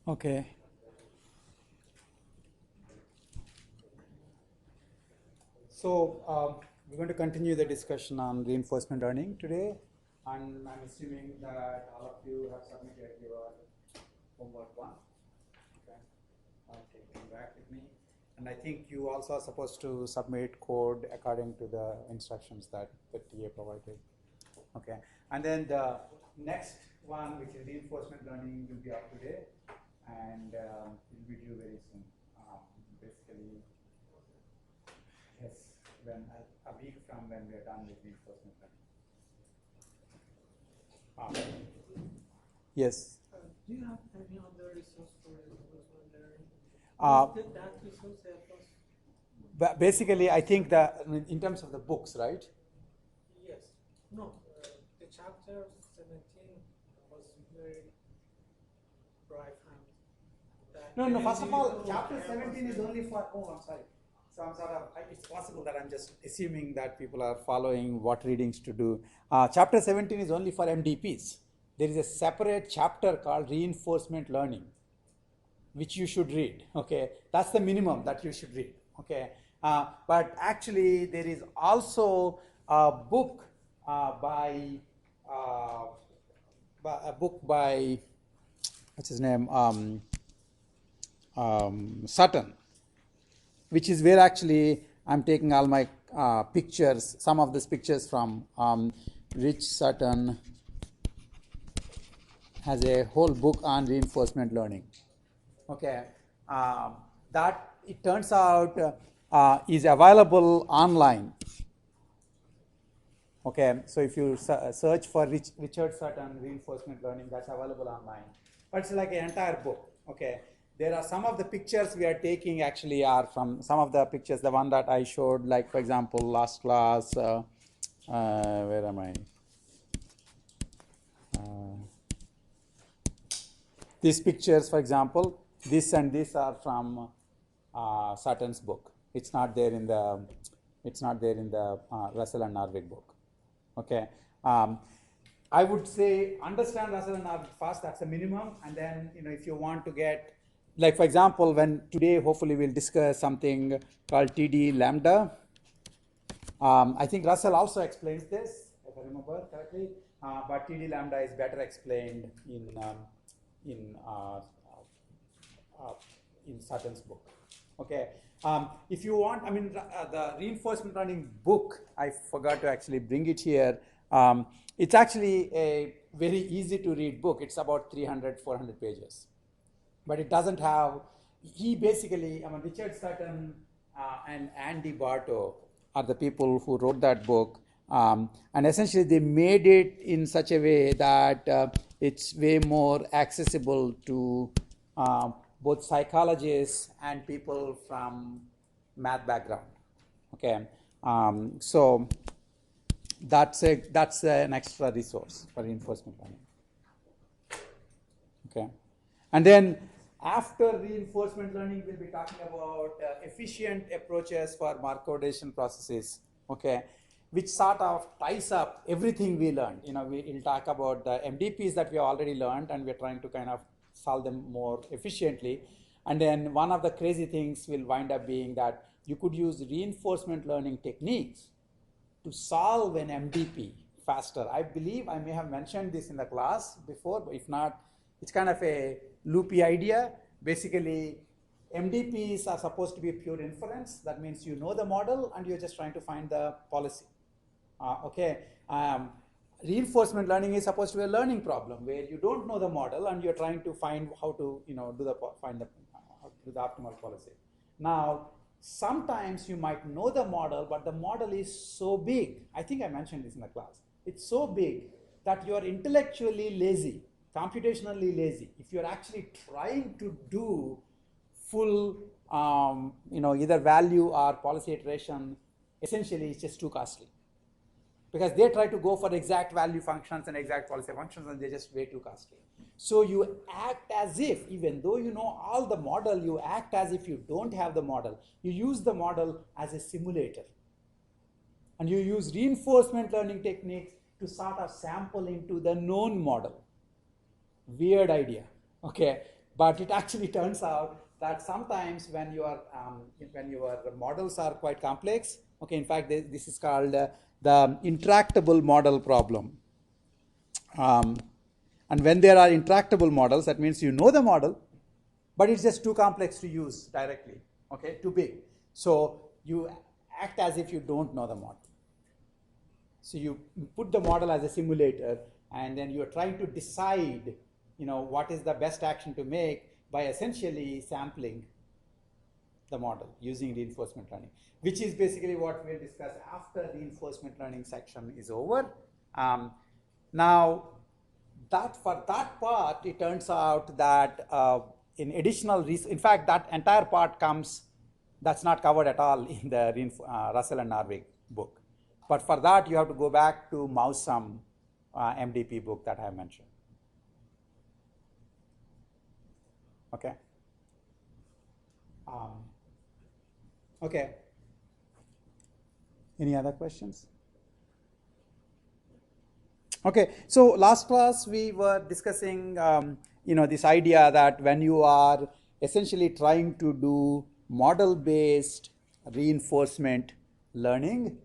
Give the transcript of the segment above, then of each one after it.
Okay. So we're going to continue the discussion on reinforcement learning today, and I'm assuming that all of you have submitted your homework one. Okay, I'll take it back with me, and I think you also are supposed to submit code according to the instructions that the TA provided. Okay, and then the next one, which is reinforcement learning, will be out today, and it will be due very soon. Basically, yes, when a week from when we are done with reinforcement learning. Yes. Do you have any other resource for reinforcement learning? Did that resource help us? But basically, I think that in terms of the books, right? Yes. No, the chapter 17 was very bright and No. First of all, chapter 17 is only for. Oh, I'm sorry. So I'm sort of. It's possible that I'm just assuming that people are following what readings to do. Chapter 17 is only for MDPs. There is a separate chapter called reinforcement learning, which you should read. Okay, that's the minimum that you should read. Okay, but actually there is also a book by what's his name, Sutton, which is where actually I'm taking all my pictures, some of these pictures from Rich Sutton has a whole book on reinforcement learning. Okay, that it turns out is available online. Okay, so if you search for Richard Sutton reinforcement learning, that's available online. But it's like an entire book. Okay, there are some of the pictures we are taking actually are from some of the pictures. The one that I showed, like for example, last class. Where am I? These pictures, for example, this and this are from Sutton's book. It's not there in the Russell and Narvik book. Okay, I would say understand Russell and Narvik first. That's a minimum, and then if you want to get, like for example, when today hopefully we'll discuss something called TD lambda. I think Russell also explains this, if I remember correctly, but TD lambda is better explained in Sutton's book. Okay, if you want, the reinforcement learning book, I forgot to actually bring it here. It's actually a very easy to read book. It's about 300, 400 pages, but it doesn't have. He basically, Richard Sutton and Andy Bartow are the people who wrote that book. And essentially they made it in such a way that it's way more accessible to both psychologists and people from math background. Okay, so that's an extra resource for reinforcement learning. Okay, and then after reinforcement learning, we'll be talking about efficient approaches for Markov-addition processes. Okay, which sort of ties up everything we learned. We'll talk about the MDPs that we already learned, and we're trying to kind of solve them more efficiently. And then one of the crazy things will wind up being that you could use reinforcement learning techniques to solve an MDP faster. I believe I may have mentioned this in the class before, but if not, it's kind of a loopy idea. Basically, MDPs are supposed to be pure inference. That means you know the model and you're just trying to find the policy. Reinforcement learning is supposed to be a learning problem where you don't know the model and you're trying to find how to do the optimal policy. Now, sometimes you might know the model, but the model is so big. I think I mentioned this in the class. It's so big that you're intellectually lazy, computationally lazy. If you're actually trying to do full, either value or policy iteration, essentially it's just too costly. Because they try to go for exact value functions and exact policy functions, and they're just way too costly. So you act as if, even though you know all the model, you act as if you don't have the model. You use the model as a simulator. And you use reinforcement learning techniques to sort of sample into the known model. Weird idea. Okay, But it actually turns out that sometimes when your models are quite complex, okay, in fact, this is called the intractable model problem. Um, and when there are intractable models, that means you know the model, but it's just too complex to use directly, okay, too big. So you act as if you don't know the model. So you put the model as a simulator, and then you're trying to decide, what is the best action to make by essentially sampling the model using reinforcement learning, which is basically what we'll discuss after the reinforcement learning section is over. Now, for that part, it turns out that in additional, in fact, that entire part that's not covered at all in the Russell and Narvik book. But for that, you have to go back to Mausam MDP book that I mentioned. Okay. Okay. Any other questions? Okay, so last class we were discussing, this idea that when you are essentially trying to do model-based reinforcement learning,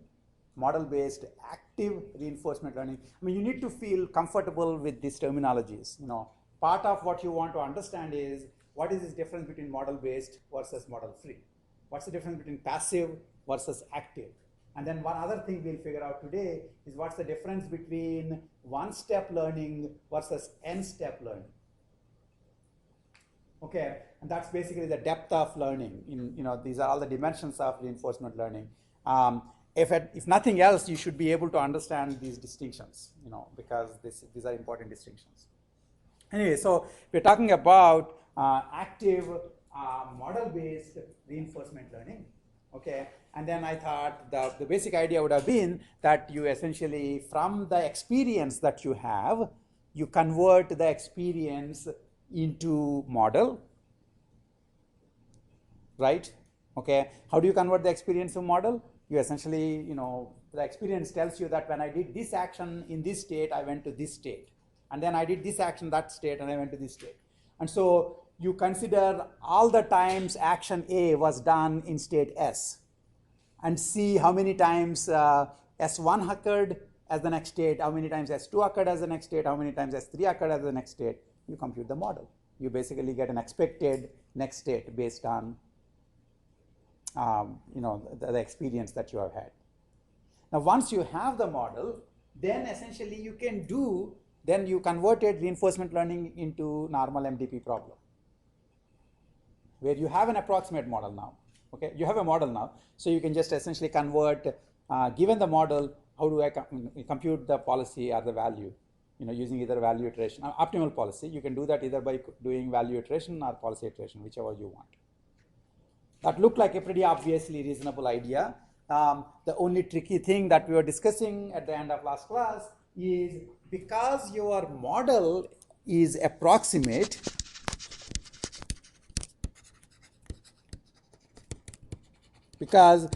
model-based active reinforcement learning, you need to feel comfortable with these terminologies. Part of what you want to understand is what is this difference between model-based versus model-free? What's the difference between passive versus active? And then one other thing we'll figure out today is what's the difference between one-step learning versus n-step learning. Okay, and that's basically the depth of learning. These are all the dimensions of reinforcement learning. If nothing else, you should be able to understand these distinctions, because these are important distinctions. Anyway, so we're talking about active model-based reinforcement learning. Okay, and then I thought the basic idea would have been that you essentially, from the experience that you have, you convert the experience into model, right? Okay, how do you convert the experience to model? You essentially, the experience tells you that when I did this action in this state, I went to this state. And then I did this action, that state, and I went to this state. And so you consider all the times action A was done in state S, and see how many times S1 occurred as the next state, how many times S2 occurred as the next state, how many times S3 occurred as the next state. You compute the model. You basically get an expected next state based on the experience that you have had. Now, once you have the model, then essentially you converted reinforcement learning into normal MDP problem, where you have an approximate model now. Okay, you have a model now, so you can just essentially convert, given the model, how do I compute the policy or the value, using either value iteration or optimal policy. You can do that either by doing value iteration or policy iteration, whichever you want. That looked like a pretty obviously reasonable idea. The only tricky thing that we were discussing at the end of last class is, because your model is approximate, because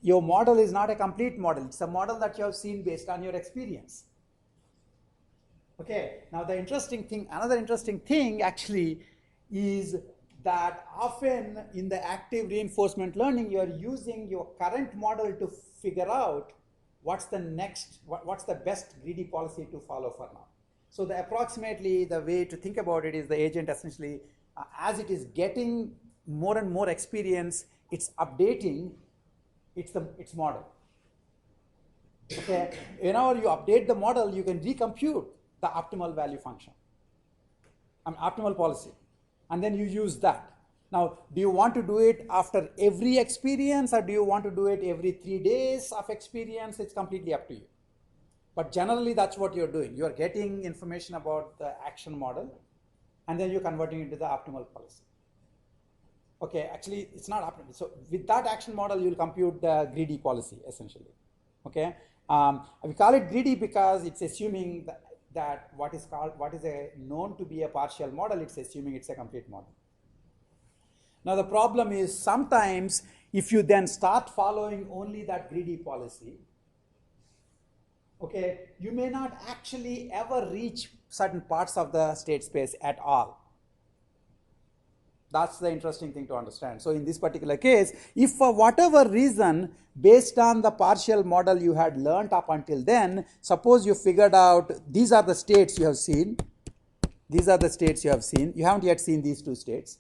your model is not a complete model. It's a model that you have seen based on your experience. Okay, now another interesting thing actually is that often in the active reinforcement learning, you are using your current model to figure out what's the best greedy policy to follow for now. So approximately the way to think about it is the agent essentially, as it is getting more and more experience, it's updating its model. Okay, whenever you update the model, you can recompute the optimal value function, optimal policy, and then you use that. Now, do you want to do it after every experience, or do you want to do it every 3 days of experience? It's completely up to you. But generally, that's what you're doing. You're getting information about the action model, and then you're converting it into the optimal policy. Okay, actually, it's not optimal. So with that action model, you'll compute the greedy policy, essentially. Okay, we call it greedy because it's assuming that what is known to be a partial model, it's assuming it's a complete model. Now the problem is, sometimes if you then start following only that greedy policy, okay, you may not actually ever reach certain parts of the state space at all. That's the interesting thing to understand. So in this particular case, if for whatever reason, based on the partial model you had learnt up until then, suppose you figured out these are the states you have seen, these are the states you have seen, you haven't yet seen these two states,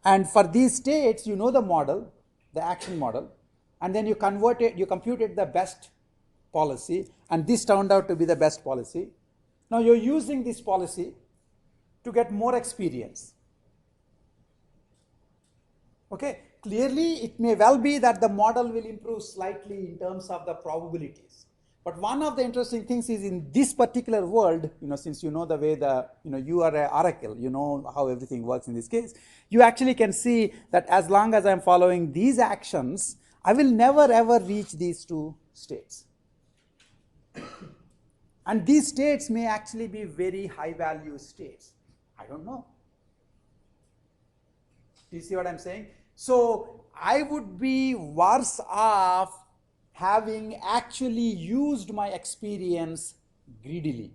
and for these states you know the model, the action model, and then you computed the best policy, and this turned out to be the best policy. Now you're using this policy to get more experience. Okay, clearly it may well be that the model will improve slightly in terms of the probabilities. But one of the interesting things is in this particular world, since you know the way you are an oracle, you know how everything works in this case, you actually can see that as long as I'm following these actions, I will never ever reach these two states. And these states may actually be very high value states. I don't know. Do you see what I'm saying? So I would be worse off having actually used my experience greedily.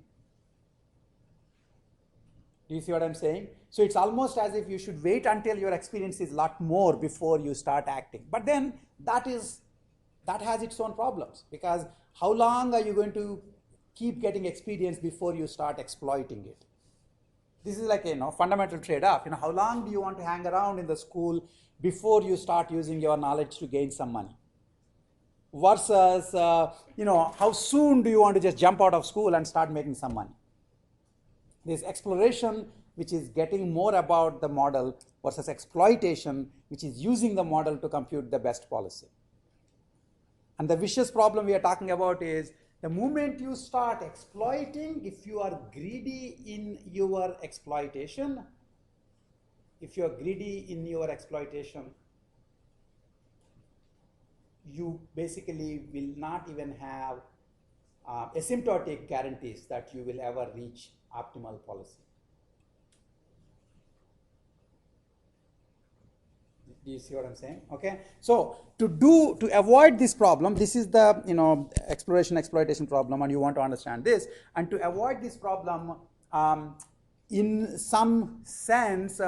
Do you see what I'm saying? So it's almost as if you should wait until your experience is a lot more before you start acting. But then that has its own problems, because how long are you going to keep getting experience before you start exploiting it? This is like a fundamental trade-off. How long do you want to hang around in the school before you start using your knowledge to gain some money? Versus, how soon do you want to just jump out of school and start making some money? There's exploration, which is getting more about the model, versus exploitation, which is using the model to compute the best policy. And the vicious problem we are talking about is the moment you start exploiting, if you are greedy in your exploitation, you basically will not even have asymptotic guarantees that you will ever reach optimal policy. Do you see what I'm saying? Okay. So to avoid this problem, this is the exploration-exploitation problem, and you want to understand this. And to avoid this problem, in some sense,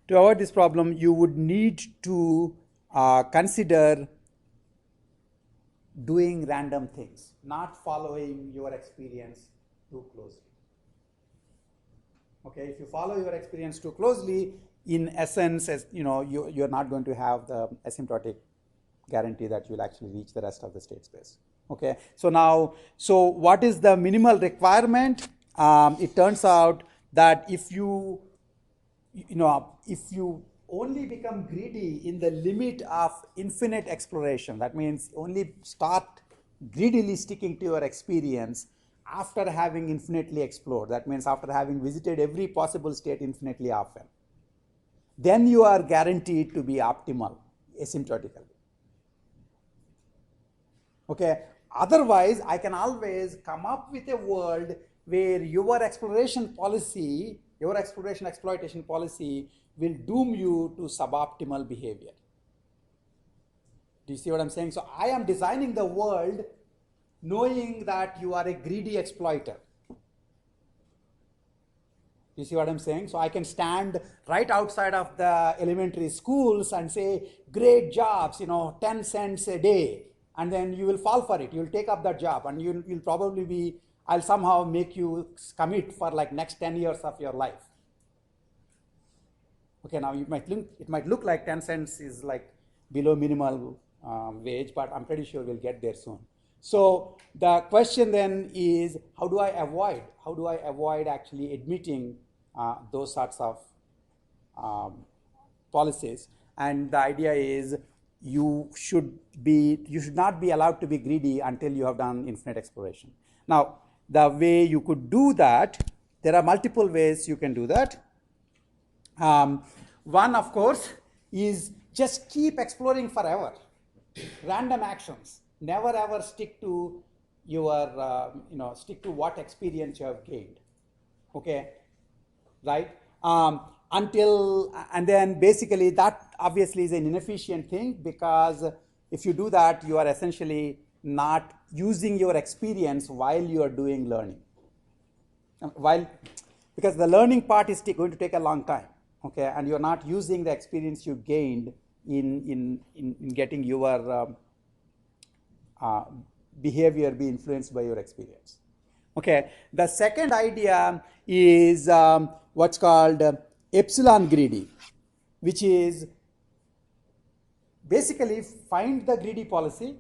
you would need to consider doing random things, not following your experience too closely. Okay, if you follow your experience too closely, in essence, you're not going to have the asymptotic guarantee that you'll actually reach the rest of the state space. Okay, so what is the minimal requirement? It turns out that if you only become greedy in the limit of infinite exploration, that means only start greedily sticking to your experience after having infinitely explored, that means after having visited every possible state infinitely often, then you are guaranteed to be optimal asymptotically. Okay, otherwise I can always come up with a world where your exploration exploitation policy will doom you to suboptimal behavior. Do you see what I'm saying? So I am designing the world knowing that you are a greedy exploiter. You see what I'm saying? So I can stand right outside of the elementary schools and say, great jobs, 10 cents a day. And then you will fall for it. You'll take up that job, and you'll probably I'll somehow make you commit for like next 10 years of your life. Okay, now it might look like 10 cents is like below minimal wage, but I'm pretty sure we'll get there soon. So the question then is, how do I avoid actually admitting those sorts of policies? And the idea is you should not be allowed to be greedy until you have done infinite exploration. Now, the way you could do that, there are multiple ways you can do that. One, of course, is just keep exploring forever. Random actions. Never ever stick to your, stick to what experience you have gained. Okay, right? And then basically that obviously is an inefficient thing, because if you do that, you are essentially not using your experience while you are doing learning. While because the learning part is going to take a long time, okay, and you're not using the experience you gained in getting your behavior be influenced by your experience. Okay, the second idea is what's called epsilon greedy, which is basically find the greedy policy,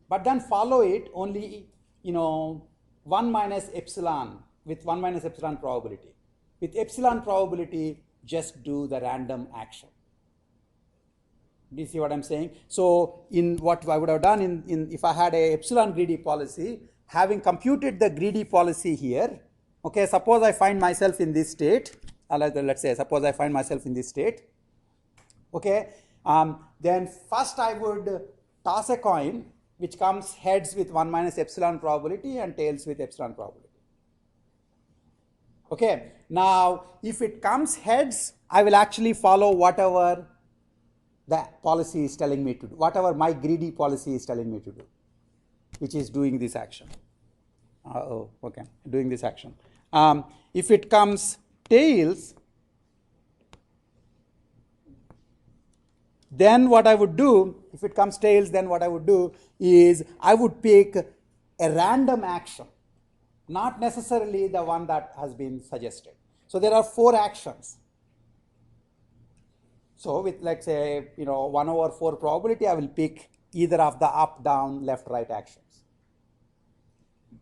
but then follow it only, 1 minus epsilon with 1 minus epsilon probability. With epsilon probability, just do the random action. Do you see what I'm saying? So in what I would have done in if I had a epsilon greedy policy, having computed the greedy policy here, okay, suppose I find myself in this state, let's say suppose I find myself in this state, okay, then first I would toss a coin which comes heads with 1 minus epsilon probability and tails with epsilon probability. Okay, now if it comes heads, I will actually follow whatever the policy is telling me to do, whatever my greedy policy is telling me to do, which is doing this action. Okay, doing this action. If it comes tails, then what I would do, if it comes tails, then what I would do is I would pick a random action, not necessarily the one that has been suggested. So there are 4 actions. So with, let's say, 1 over 4 probability, I will pick either of the up, down, left, right actions.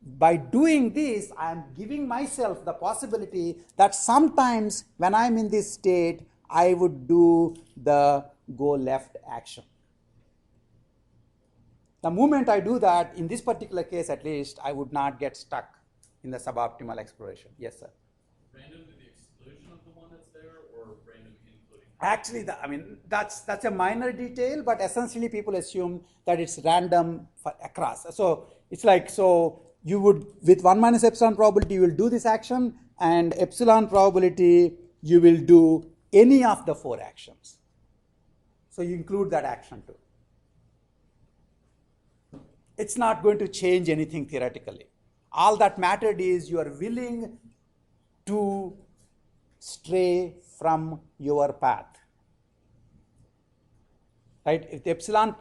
By doing this, I am giving myself the possibility that sometimes when I'm in this state, I would do the go left action. The moment I do that, in this particular case at least, I would not get stuck in the suboptimal exploration. Yes, sir. Random to the exclusion of the one that's there, or random including? Actually, that's a minor detail, but essentially people assume that it's random for across. So it's like, so you would, with 1 minus epsilon probability, you will do this action, and epsilon probability, you will do any of the 4 actions. So you include that action too. It's not going to change anything theoretically. All that mattered is you are willing to stray from your path. Right? If the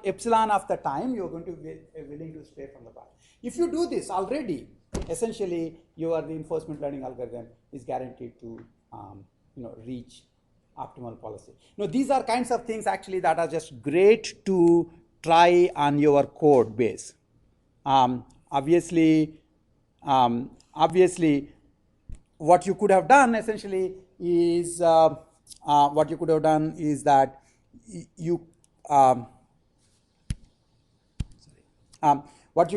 epsilon of the time, you're going to be willing to stray from the path. If you do this already, essentially your reinforcement learning algorithm is guaranteed to reach optimal policy. Now, these are kinds of things actually that are just great to try on your code base. Obviously, what you could have done essentially is what you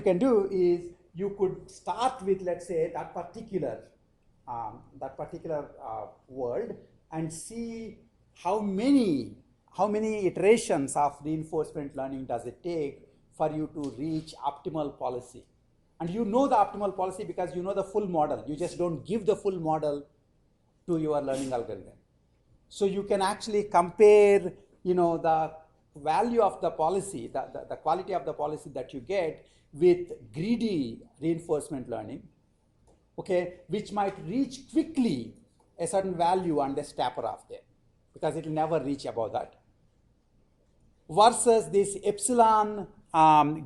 can do is you could start with, let's say, that particular world and see how many iterations of reinforcement learning does it take for you to reach optimal policy. And you know the optimal policy because you know the full model. You just don't give the full model to your learning algorithm. So you can actually compare, the value of the policy, the quality of the policy that you get with greedy reinforcement learning, okay, which might reach quickly a certain value and just taper off there because it will never reach above that. Versus this epsilon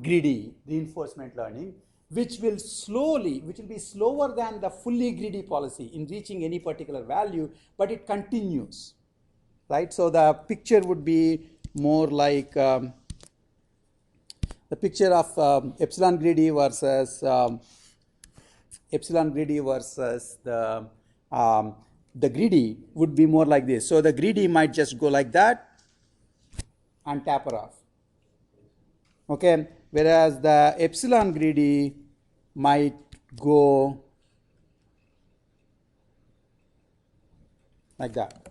greedy reinforcement learning, which will be slower than the fully greedy policy in reaching any particular value, but it continues, right? So the picture would be more like the picture of epsilon greedy versus the greedy would be more like this. So the greedy might just go like that and taper off. Okay, whereas the epsilon greedy might go like that.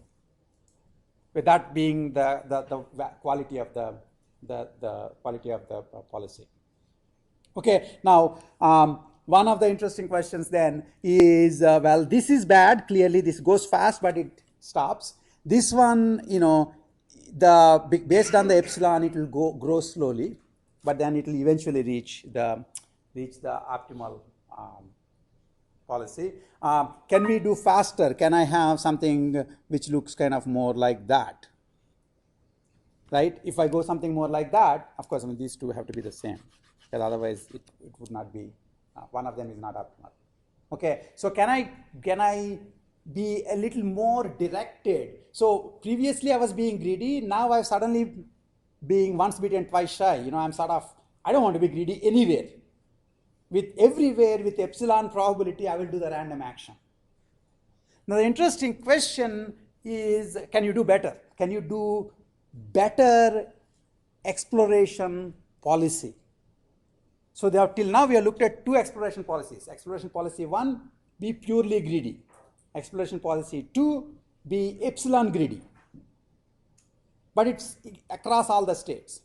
With that being the quality of the quality of the policy. Okay, now one of the interesting questions then is, well, this is bad. Clearly, this goes fast, but it stops. This one, based on the epsilon, it will grow slowly, but then it will eventually reach the optimal policy. Can we do faster? Can I have something which looks kind of more like that? Right? If I go something more like that, of course, I mean, these two have to be the same, because otherwise it would not be, one of them is not optimal. Okay, so can I be a little more directed? So previously I was being greedy, now I'm suddenly being once bitten, twice shy. You know, I don't want to be greedy anywhere. With everywhere, with epsilon probability, I will do the random action. Now the interesting question is, can you do better? Can you do better exploration policy? So till now we have looked at two exploration policies. Exploration policy 1, be purely greedy. Exploration policy 2, be epsilon greedy. But it's across all the states.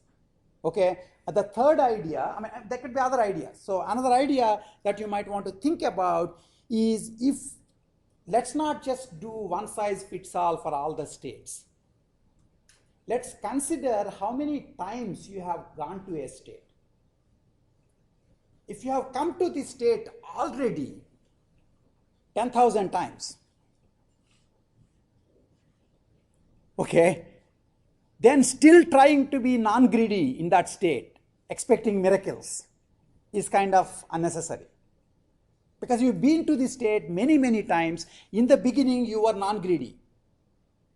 Okay. The third idea, I mean, there could be other ideas. So another idea that you might want to think about is, if let's not just do one size fits all for all the states. Let's consider how many times you have gone to a state. If you have come to this state already 10,000 times, okay, then still trying to be non-greedy in that state, expecting miracles, is kind of unnecessary. Because you've been to this state many, many times. In the beginning, you were non-greedy.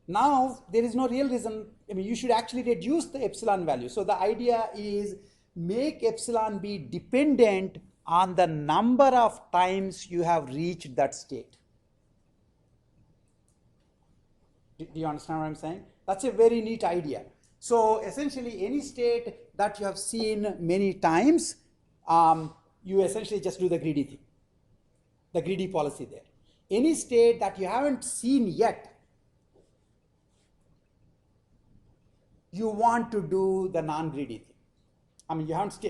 Now, there is no real reason. I mean, you should actually reduce the epsilon value. So the idea is, make epsilon be dependent on the number of times you have reached that state. Do you understand what I'm saying? That's a very neat idea. So essentially, any state that you have seen many times, you essentially just do the greedy thing, the greedy policy there. Any state that you haven't seen yet, you want to do the non-greedy thing. I mean, you haven't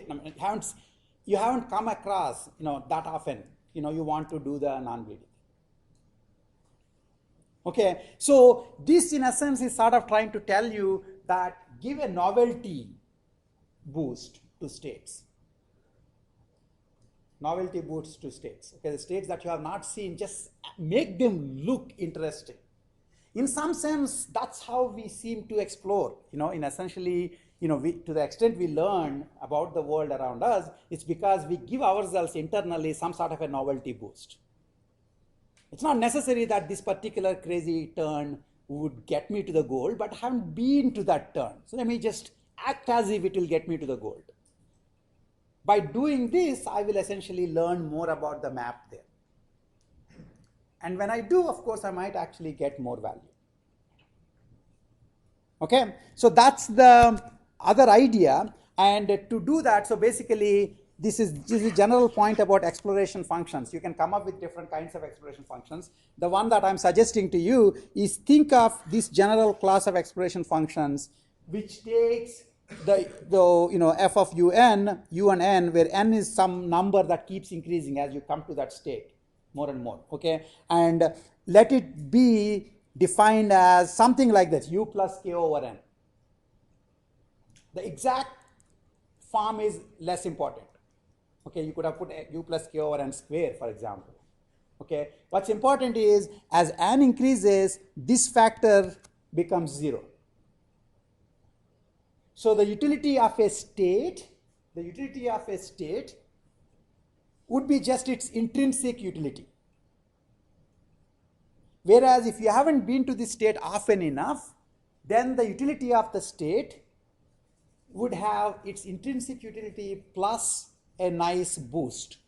come across, that often. You want to do the non-greedy thing. Okay, so this in essence is sort of trying to tell you that give a novelty boost to states. Novelty boost to states. Okay, the states that you have not seen, just make them look interesting. In some sense, that's how we seem to explore. In essentially, to the extent we learn about the world around us, it's because we give ourselves internally some sort of a novelty boost. It's not necessary that this particular crazy turn would get me to the goal, but I haven't been to that turn. So let me just act as if it will get me to the goal. By doing this, I will essentially learn more about the map there. And when I do, of course, I might actually get more value. Okay, so that's the other idea. And to do that, so basically, this is a general point about exploration functions. You can come up with different kinds of exploration functions. The one that I'm suggesting to you is, think of this general class of exploration functions, which takes the f of u and n, where n is some number that keeps increasing as you come to that state more and more. Okay, and let it be defined as something like this: u plus k over n. The exact form is less important. Okay, you could have put u plus k over n square, for example. Okay, what's important is, as n increases, this factor becomes 0. So the utility of a state would be just its intrinsic utility. Whereas if you haven't been to this state often enough, then the utility of the state would have its intrinsic utility plus a nice boost,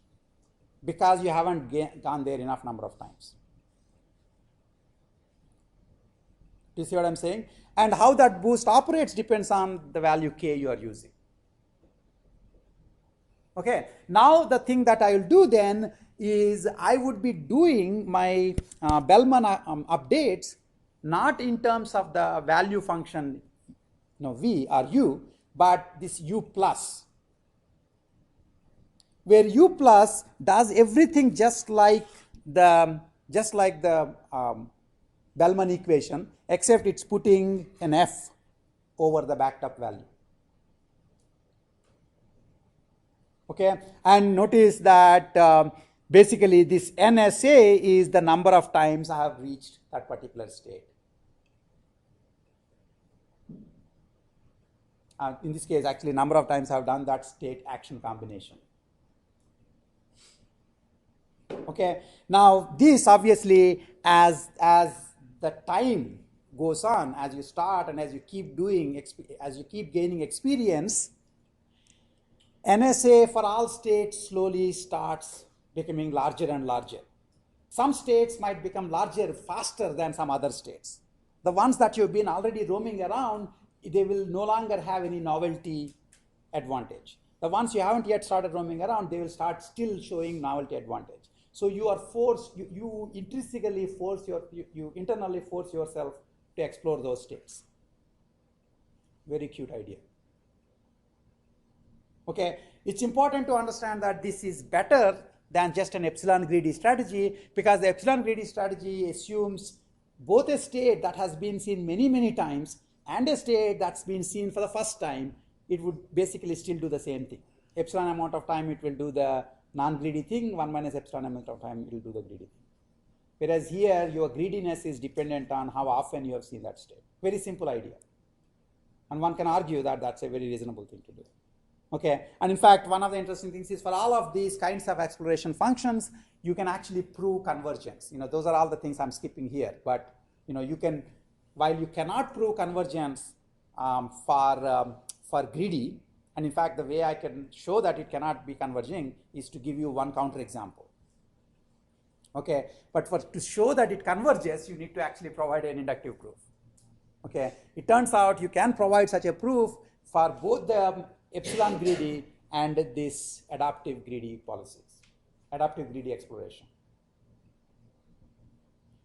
because you haven't gone there enough number of times. Do you see what I'm saying? And how that boost operates depends on the value k you are using. Okay, now the thing that I will do then is, I would be doing my Bellman updates not in terms of the value function v or u, but this u plus, where u plus does everything just like the Bellman equation, except it's putting an f over the backed up value. Okay, and notice that Basically, this NSA is the number of times I have reached that particular state. In this case, actually, number of times I have done that state action combination. Okay. Now, this obviously, as the time goes on, as you start and as you keep doing, as you keep gaining experience, NSA for all states slowly starts becoming larger and larger. Some states might become larger faster than some other states. The ones that you've been already roaming around, they will no longer have any novelty advantage. The ones you haven't yet started roaming around, they will start still showing novelty advantage. So you are forced, you intrinsically force you internally force yourself to explore those states. Very cute idea. Okay, it's important to understand that this is better than just an epsilon greedy strategy, because the epsilon greedy strategy assumes both a state that has been seen many, many times and a state that's been seen for the first time. It would basically still do the same thing. Epsilon amount of time it will do the non-greedy thing, 1 minus epsilon amount of time it will do the greedy thing. Whereas here your greediness is dependent on how often you have seen that state. Very simple idea. And one can argue that that's a very reasonable thing to do. Okay, and in fact, one of the interesting things is for all of these kinds of exploration functions, you can actually prove convergence. Those are all the things I'm skipping here. But you can, while you cannot prove convergence for greedy, and in fact, the way I can show that it cannot be converging is to give you one counterexample. Okay, but to show that it converges, you need to actually provide an inductive proof. Okay, it turns out you can provide such a proof for both the epsilon greedy and this adaptive greedy policies, adaptive greedy exploration.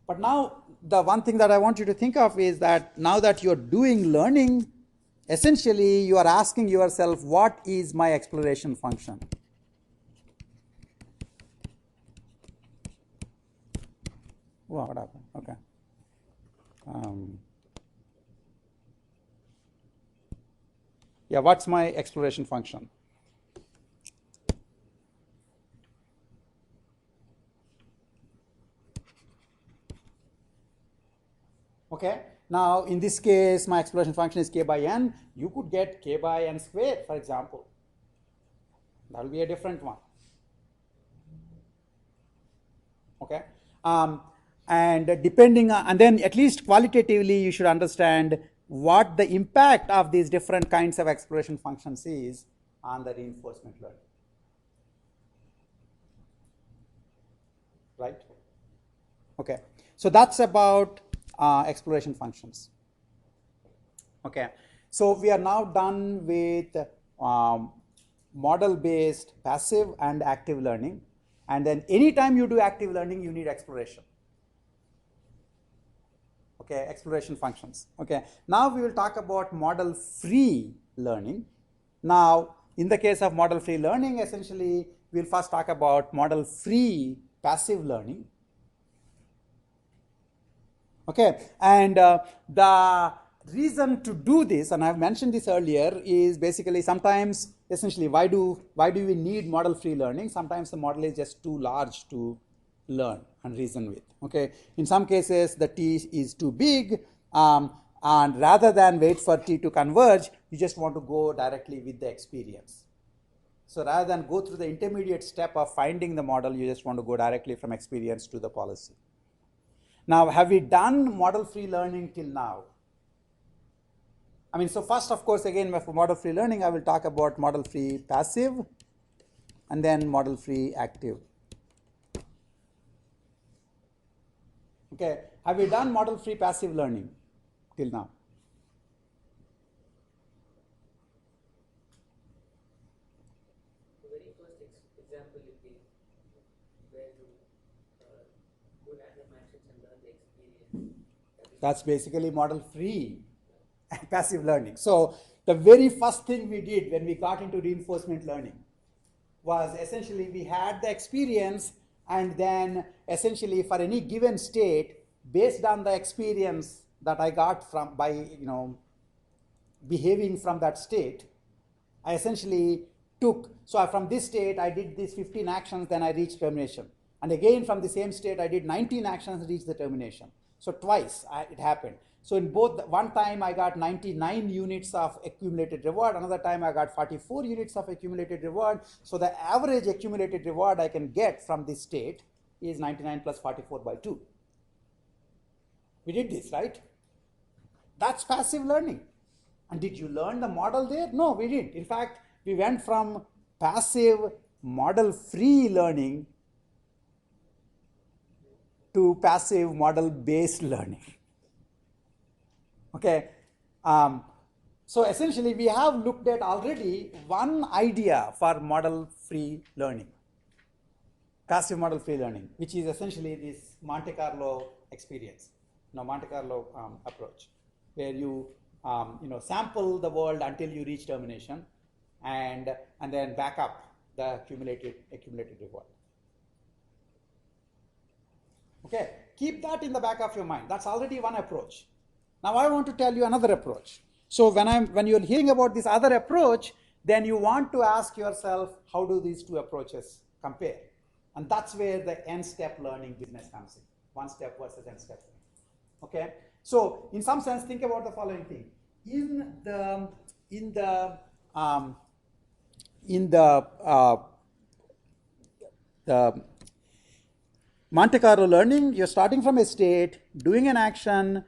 But now the one thing that I want you to think of is that now that you're doing learning, essentially you are asking yourself, what is my exploration function? Wow, what happened? Okay. Yeah, what's my exploration function? Okay, now in this case, my exploration function is k by n. You could get k by n squared, for example. That will be a different one. Okay, and depending on, and then at least qualitatively, you should understand what the impact of these different kinds of exploration functions is on the reinforcement learning. Right? Okay, so that's about exploration functions. Okay, so we are now done with model-based passive and active learning. And then anytime you do active learning, you need exploration. Okay, exploration functions. Okay, now we will talk about model-free learning. Now, in the case of model-free learning, essentially, we'll first talk about model-free passive learning. Okay, and the reason to do this, and I've mentioned this earlier, is basically sometimes, essentially, why do we need model-free learning? Sometimes the model is just too large to learn and reason with. Okay, in some cases the T is too big, and rather than wait for T to converge, you just want to go directly with the experience. So rather than go through the intermediate step of finding the model, you just want to go directly from experience to the policy. Now, have we done model-free learning till now? I mean, so first, of course, again, for model-free learning, I will talk about model-free passive and then model-free active. Okay, have we done model-free passive learning till now? The very first example would be where you do random actions and learn the experience. That's basically model-free passive learning. So the very first thing we did when we got into reinforcement learning was essentially we had the experience, and then essentially for any given state, based on the experience that I got from by behaving from that state, I essentially took, so from this state I did these 15 actions, then I reached termination. And again from the same state I did 19 actions, reached the termination. So twice it happened. So in both, one time I got 99 units of accumulated reward, another time I got 44 units of accumulated reward. So the average accumulated reward I can get from this state is 99 plus 44 by 2. We did this, right? That's passive learning. And did you learn the model there? No, we didn't. In fact, we went from passive model-free learning to passive model-based learning. Okay. So essentially, we have looked at already one idea for model-free learning, passive model-free learning, which is essentially this Monte Carlo experience, Monte Carlo approach, where you sample the world until you reach termination, and then back up the accumulated reward. Okay, keep that in the back of your mind. That's already one approach. Now I want to tell you another approach. So when you're hearing about this other approach, then you want to ask yourself, how do these two approaches compare? And that's where the n-step learning business comes in. One step versus n-step learning. Okay, so in some sense, think about the following thing. In the Monte Carlo learning, you're starting from a state, doing an action,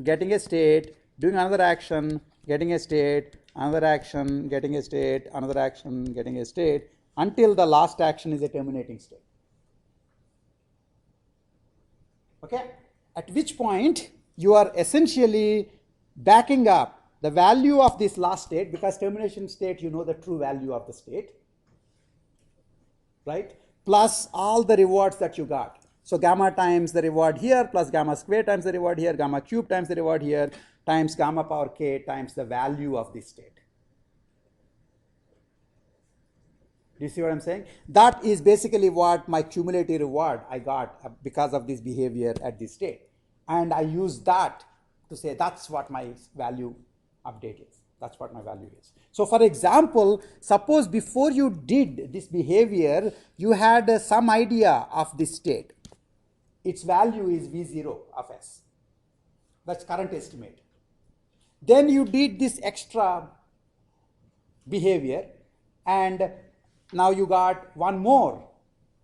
getting a state, doing another action, getting a state, another action, getting a state, another action, getting a state, until the last action is a terminating state. Okay? At which point you are essentially backing up the value of this last state, because termination state, you know the true value of the state, right? Plus all the rewards that you got. So gamma times the reward here, plus gamma square times the reward here, gamma cube times the reward here, times gamma power k times the value of this state. Do you see what I'm saying? That is basically what my cumulative reward I got because of this behavior at this state. And I use that to say that's what my value update is. That's what my value is. So for example, suppose before you did this behavior, you had some idea of this state. Its value is V0 of S. That's current estimate. Then you did this extra behavior, and now you got one more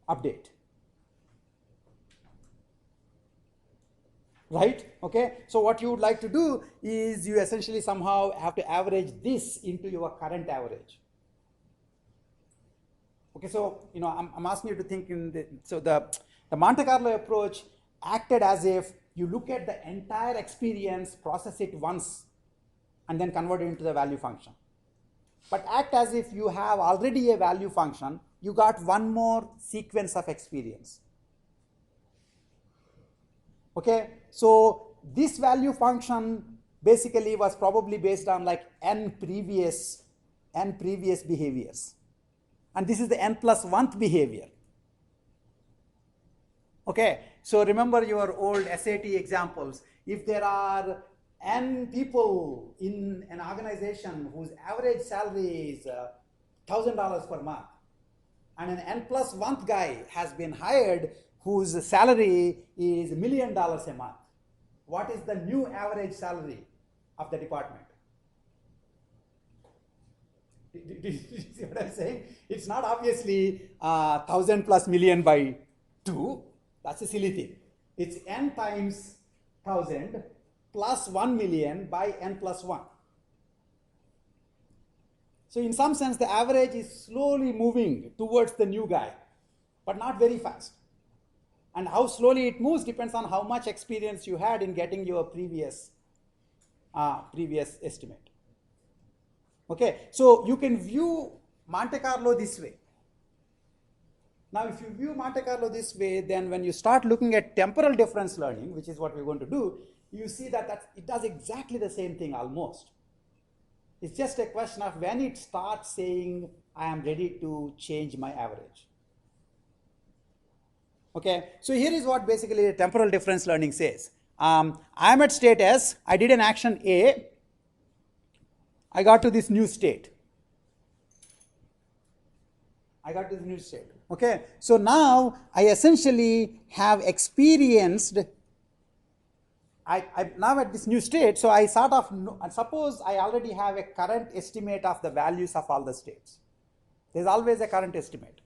update. Right? Okay. So what you would like to do is you essentially somehow have to average this into your current average. Okay. So I'm asking you to think the Monte Carlo approach acted as if you look at the entire experience, process it once, and then convert it into the value function. But act as if you have already a value function, you got one more sequence of experience. Okay, so this value function basically was probably based on like n previous behaviors, and this is the n plus 1th behavior. Okay, so remember your old SAT examples. If there are n people in an organization whose average salary is $1,000 per month, and an n plus 1th guy has been hired whose salary is $1 million a month, what is the new average salary of the department? Do you see what I'm saying? It's not obviously 1,000 plus million by 2. That's a silly thing. It's n times 1,000 plus 1 million by n plus 1. So in some sense, the average is slowly moving towards the new guy, but not very fast. And how slowly it moves depends on how much experience you had in getting your previous estimate. Okay, so you can view Monte Carlo this way. Now, if you view Monte Carlo this way, then when you start looking at temporal difference learning, which is what we're going to do, you see that it does exactly the same thing almost. It's just a question of when it starts saying, I am ready to change my average. Okay, so here is what basically temporal difference learning says. I am at state S, I did an action A, I got to this new state. I got to the new state. Okay, so now I essentially have experienced. I now at this new state, so I sort of and suppose I already have a current estimate of the values of all the states. There's always a current estimate.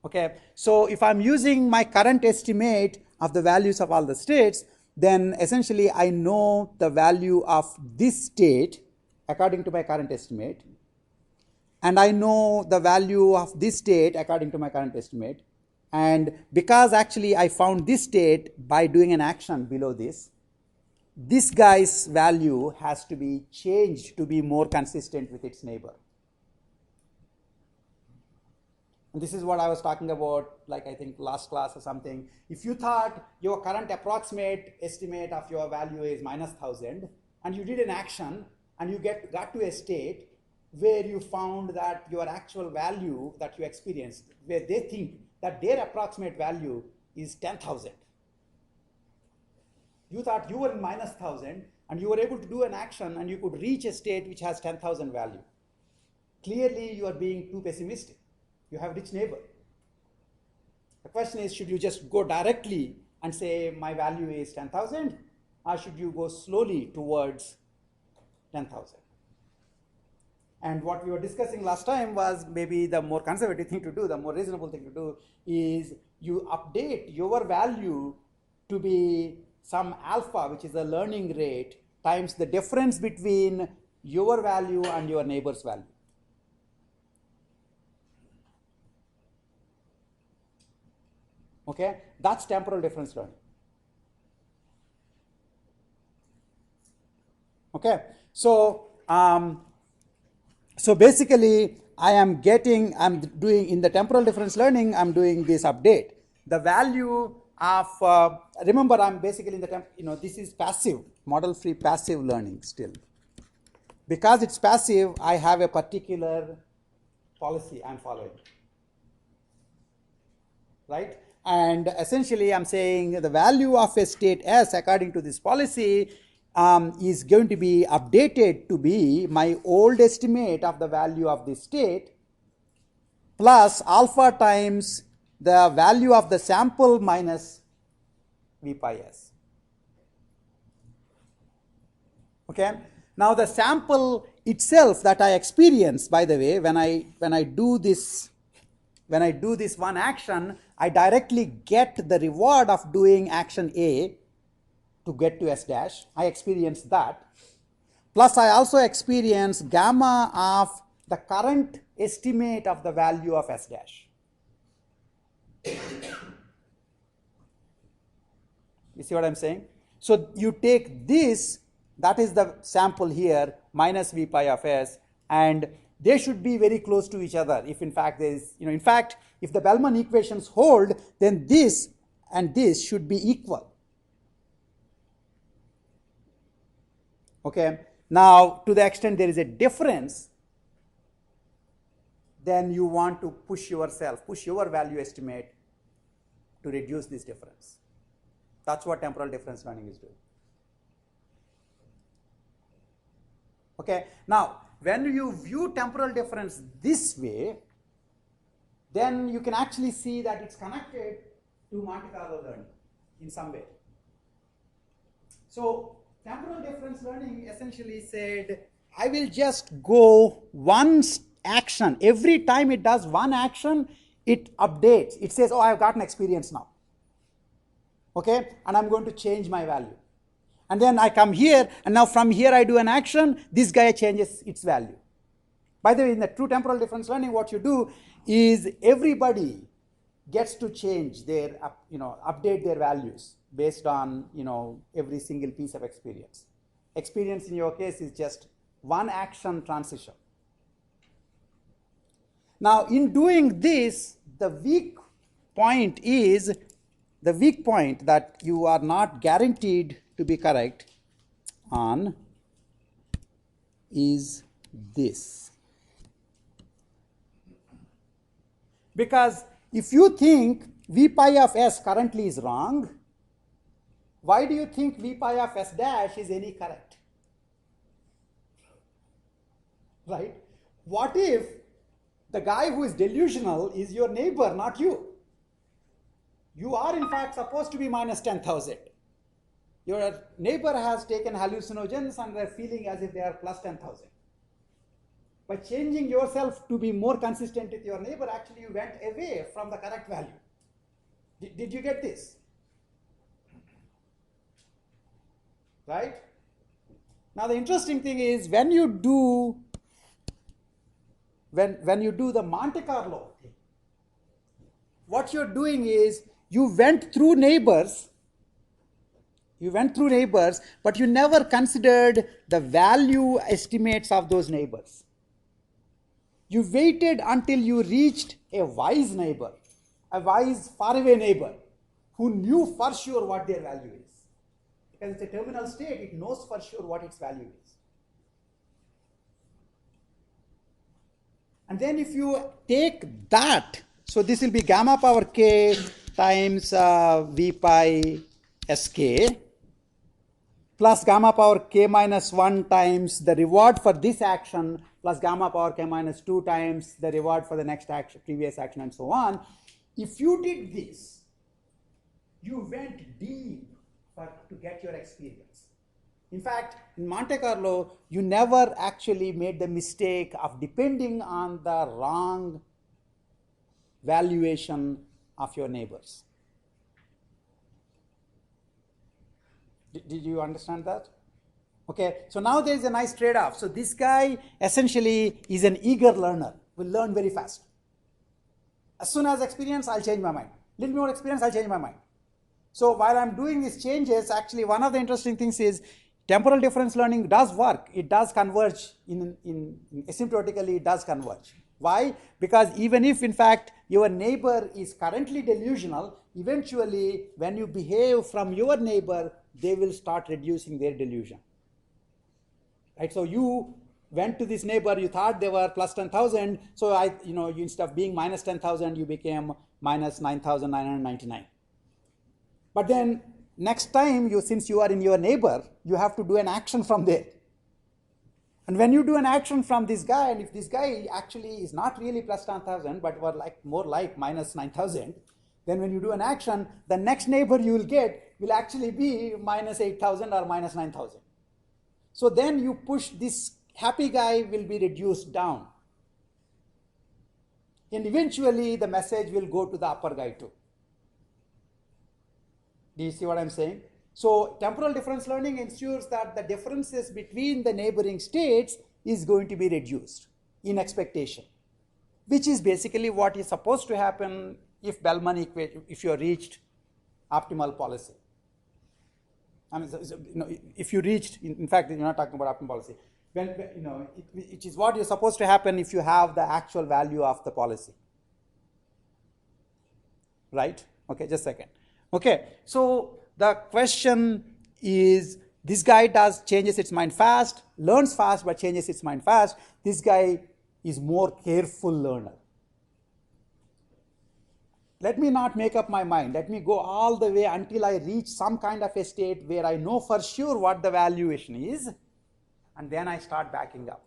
Okay, so if I'm using my current estimate of the values of all the states, then essentially I know the value of this state according to my current estimate, and I know the value of this state according to my current estimate. And because actually I found this state by doing an action below this guy's value has to be changed to be more consistent with its neighbor. And this is what I was talking about, like I think last class or something. If you thought your current approximate estimate of your value is minus 1000, and you did an action and you got to a state where you found that your actual value that you experienced, where they think that their approximate value is 10,000. You thought you were in minus 1000 and you were able to do an action and you could reach a state which has 10,000 value. Clearly you are being too pessimistic. You have rich neighbor. The question is, should you just go directly and say my value is 10,000, or should you go slowly towards 10,000? And what we were discussing last time was maybe the more conservative thing to do, the more reasonable thing to do is you update your value to be some alpha, which is the learning rate, times the difference between your value and your neighbor's value. Okay, that's temporal difference learning. Okay, so so basically I'm doing in the temporal difference learning, I'm doing this update. The value of, remember I'm basically in the this is passive, model-free passive learning still. Because it's passive, I have a particular policy I'm following, right? And essentially I'm saying the value of a state S according to this policy is going to be updated to be my old estimate of the value of this state plus alpha times the value of the sample minus V pi S. Okay. Now the sample itself that I experience, by the way, when I do this one action, I directly get the reward of doing action A to get to S dash. I experience that. Plus I also experience gamma of the current estimate of the value of S dash. You see what I'm saying? So you take this, that is the sample here, minus V pi of S, and they should be very close to each other. If in fact there is, in fact, if the Bellman equations hold, then this and this should be equal. Okay. Now, to the extent there is a difference, then you want to push your value estimate to reduce this difference. That's what temporal difference learning is doing. Okay. Now, when you view temporal difference this way, then you can actually see that it's connected to Monte Carlo learning in some way. So temporal difference learning essentially said, I will just go one action. Every time it does one action, it updates. It says, oh, I've got an experience now. Okay, and I'm going to change my value. And then I come here, and now from here I do an action, this guy changes its value. By the way, in the true temporal difference learning, what you do is everybody gets to change their, update their values based on, every single piece of experience. Experience in your case is just one action transition. Now, in doing this, the weak point that you are not guaranteed to be correct on is this. Because if you think V pi of S currently is wrong, why do you think V pi of S dash is any correct? Right? What if The guy who is delusional is your neighbor, not you. You are in fact supposed to be minus 10,000. Your neighbor has taken hallucinogens and they're feeling as if they are plus 10,000. By changing yourself to be more consistent with your neighbor, actually you went away from the correct value. Did you get this? Right? Now the interesting thing is when you do the Monte Carlo thing, what you're doing is you went through neighbors, but you never considered the value estimates of those neighbors. You waited until you reached a wise neighbor, a wise faraway neighbor who knew for sure what their value is. Because it's a terminal state, it knows for sure what its value is. And then if you take that, so this will be gamma power k times v pi sk plus gamma power k minus 1 times the reward for this action plus gamma power k minus 2 times the reward for the next action, previous action, and so on. If you did this, you went deep to get your experience. In fact, in Monte Carlo, you never actually made the mistake of depending on the wrong valuation of your neighbors. Did you understand that? Okay, so now there is a nice trade-off. So this guy essentially is an eager learner, will learn very fast. As soon as experience, I'll change my mind. Little more experience, I'll change my mind. So while I'm doing these changes, actually one of the interesting things is temporal difference learning does work. It does converge in asymptotically, it does converge. Why? Because even if in fact your neighbor is currently delusional, eventually when you behave from your neighbor, they will start reducing their delusion. Right? So you went to this neighbor, you thought they were plus 10,000, so you instead of being minus 10,000, you became minus 9,999. But then next time, since you are in your neighbor, you have to do an action from there. And when you do an action from this guy, and if this guy actually is not really plus 10,000, but were more like minus 9,000, then when you do an action, the next neighbor you will get will actually be minus 8,000 or minus 9,000. So then you push this happy guy will be reduced down. And eventually the message will go to the upper guy too. Do you see what I'm saying? So temporal difference learning ensures that the differences between the neighboring states is going to be reduced in expectation, which is basically what is supposed to happen if Bellman equation, if you reached optimal policy. I mean, if you reached, in fact, you're not talking about optimal policy. It is what is supposed to happen if you have the actual value of the policy. Right? Okay, just a second. Okay, so the question is, this guy changes its mind fast, learns fast, but changes its mind fast. This guy is more careful learner. Let me not make up my mind. Let me go all the way until I reach some kind of a state where I know for sure what the valuation is, and then I start backing up.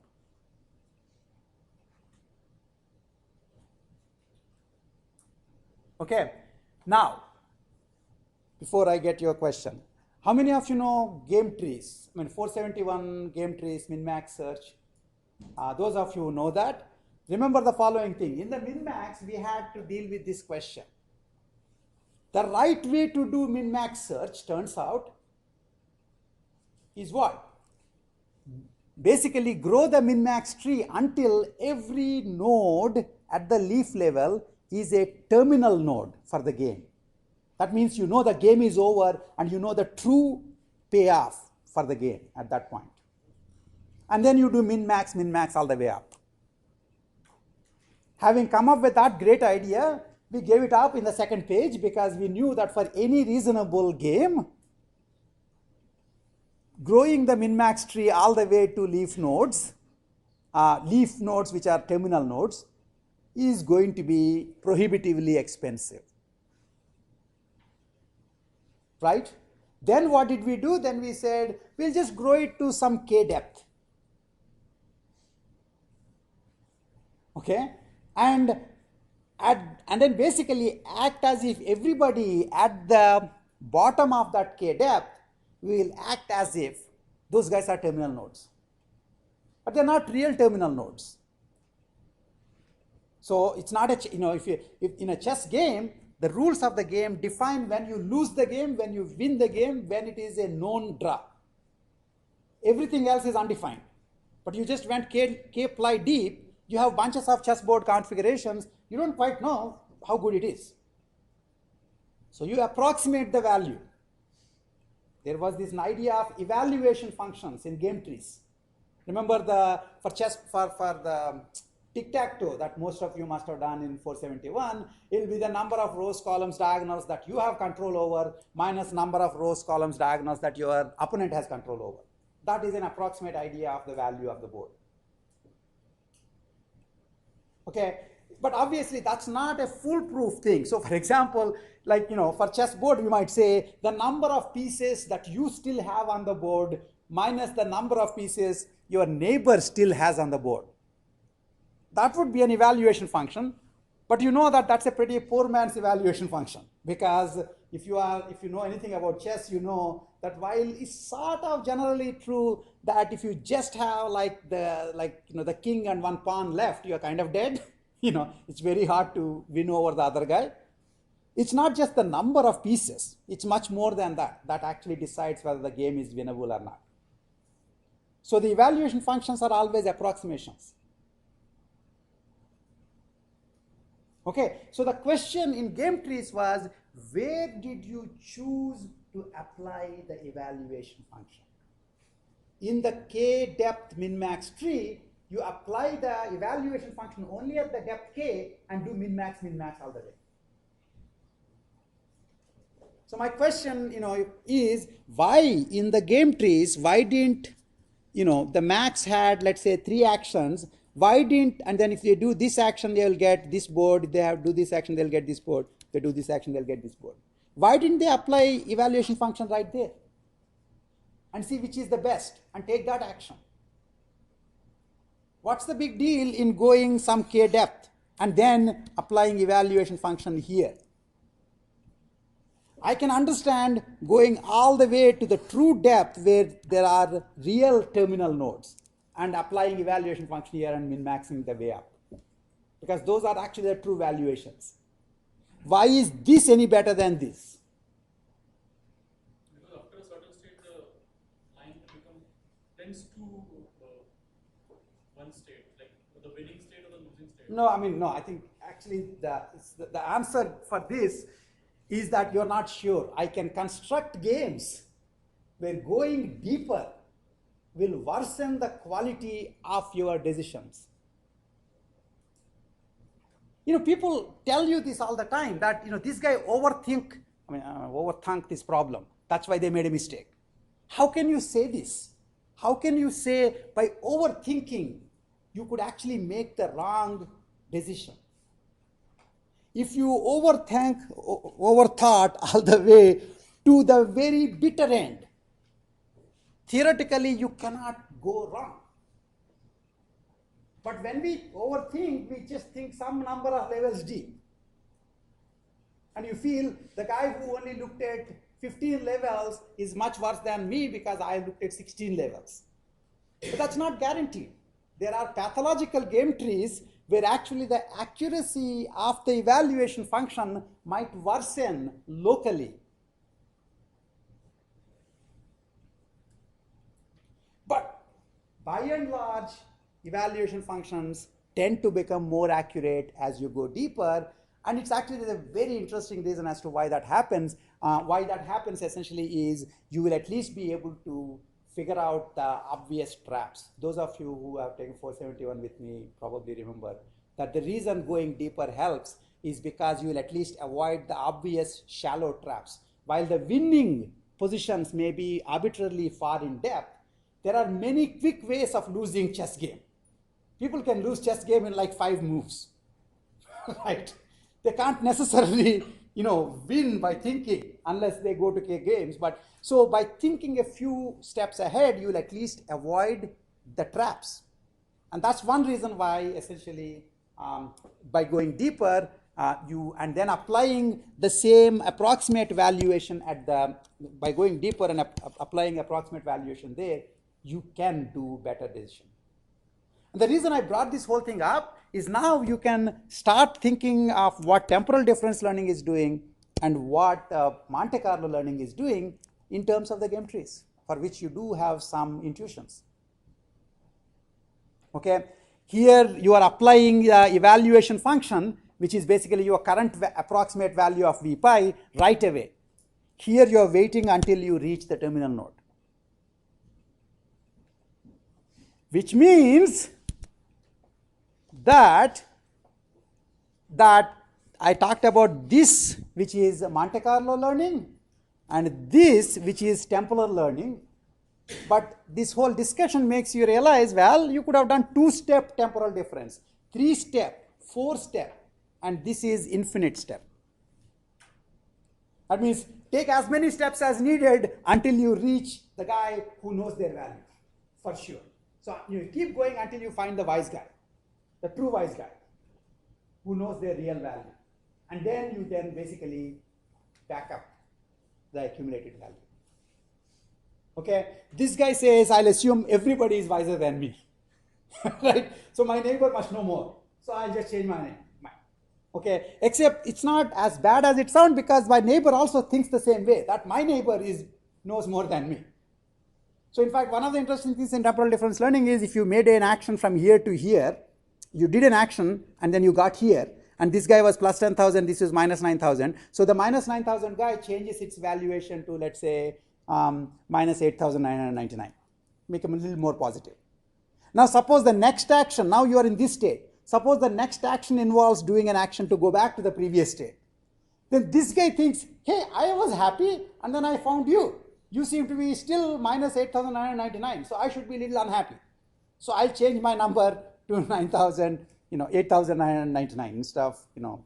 Okay, now, before I get your question, how many of you know game trees? I mean, 471 game trees, min-max search. Those of you who know that, remember the following thing. In the min-max, we had to deal with this question. The right way to do min-max search, turns out, is what? Basically, grow the min-max tree until every node at the leaf level is a terminal node for the game. That means you know the game is over and you know the true payoff for the game at that point. And then you do min-max all the way up. Having come up with that great idea, we gave it up in the second page because we knew that for any reasonable game, growing the min-max tree all the way to leaf nodes which are terminal nodes, is going to be prohibitively expensive. Right? Then what did we do? Then we said, we'll just grow it to some k depth. Okay? and and then basically act as if everybody at the bottom of that k depth will act as if those guys are terminal nodes, but they're not real terminal nodes. So it's not a, if in a chess game, the rules of the game define when you lose the game, when you win the game, when it is a known draw. Everything else is undefined. But you just went k ply deep, you have bunches of chessboard configurations, you don't quite know how good it is. So you approximate the value. There was this idea of evaluation functions in game trees. Remember for the tic-tac-toe that most of you must have done in 471, it will be the number of rows, columns, diagonals that you have control over minus number of rows, columns, diagonals that your opponent has control over. That is an approximate idea of the value of the board. Okay, but obviously that's not a foolproof thing. So for example, like, for chessboard, we might say the number of pieces that you still have on the board minus the number of pieces your neighbor still has on the board. That would be an evaluation function, but you know that that's a pretty poor man's evaluation function, because if you know anything about chess, you know that while it's sort of generally true that if you just have the king and one pawn left, you're kind of dead. It's very hard to win over the other guy. It's not just the number of pieces, it's much more than that actually decides whether the game is winnable or not. So the evaluation functions are always approximations. Okay, so the question in game trees was, where did you choose to apply the evaluation function? In the k depth min-max tree, you apply the evaluation function only at the depth k and do min-max all the way. So my question, is why in the game trees, why didn't, the max had, let's say, 3 actions. Why didn't, and then if they do this action, they will get this board. If they have do this action, they'll get this board. If they do this action, they'll get this board. Why didn't they apply evaluation function right there? And see which is the best and take that action. What's the big deal in going some k depth and then applying evaluation function here? I can understand going all the way to the true depth where there are real terminal nodes and applying evaluation function here and min-maxing the way up, because those are actually the true valuations. Why is this any better than this? Because after a certain state, the line tends to one state, like the winning state or the losing state. No, I think actually the answer for this is that you're not sure. I can construct games where going deeper will worsen the quality of your decisions. People tell you this all the time, that this guy overthink this problem. That's why they made a mistake. How can you say this? How can you say by overthinking you could actually make the wrong decision? If you overthought all the way to the very bitter end, theoretically you cannot go wrong. But when we overthink, we just think some number of levels deep. And you feel the guy who only looked at 15 levels is much worse than me because I looked at 16 levels. But that's not guaranteed. There are pathological game trees where actually the accuracy of the evaluation function might worsen locally. But by and large, evaluation functions tend to become more accurate as you go deeper, and it's actually a very interesting reason as to why that happens. Why that happens essentially is you will at least be able to figure out the obvious traps. Those of you who have taken 471 with me probably remember that the reason going deeper helps is because you will at least avoid the obvious shallow traps. While the winning positions may be arbitrarily far in depth, there are many quick ways of losing chess game. People can lose chess game in like 5 moves, right? They can't necessarily, win by thinking unless they go to K games. But so by thinking a few steps ahead, you'll at least avoid the traps. And that's one reason why essentially by going deeper, and then applying the same approximate valuation by going deeper and applying approximate valuation there, you can do better decision. And the reason I brought this whole thing up is now you can start thinking of what temporal difference learning is doing and what Monte Carlo learning is doing in terms of the game trees, for which you do have some intuitions. Okay, here you are applying the evaluation function, which is basically your current approximate value of v pi right away. Here you are waiting until you reach the terminal node, which means that I talked about this, which is Monte Carlo learning, and this, which is temporal learning. But this whole discussion makes you realize, well, you could have done 2-step temporal difference, 3-step, 4-step, and this is infinite step. That means take as many steps as needed until you reach the guy who knows their value, for sure. So you keep going until you find the wise guy, the true wise guy, who knows their real value. And then you then basically back up the accumulated value. Okay, this guy says, I'll assume everybody is wiser than me. Right? So my neighbor must know more. So I'll just change my name. Okay, except it's not as bad as it sounds, because my neighbor also thinks the same way, that my neighbor knows more than me. So in fact, one of the interesting things in temporal difference learning is if you made an action from here to here, you did an action and then you got here, and this guy was plus 10,000, this is minus 9,000. So the minus 9,000 guy changes its valuation to, let's say, minus 8,999. Make them a little more positive. Now suppose the next action, now you are in this state. Suppose the next action involves doing an action to go back to the previous state. Then this guy thinks, hey, I was happy and then I found you. You seem to be still minus 8,999, so I should be a little unhappy. So I'll change my number to 9,000, 8,999 instead of, Do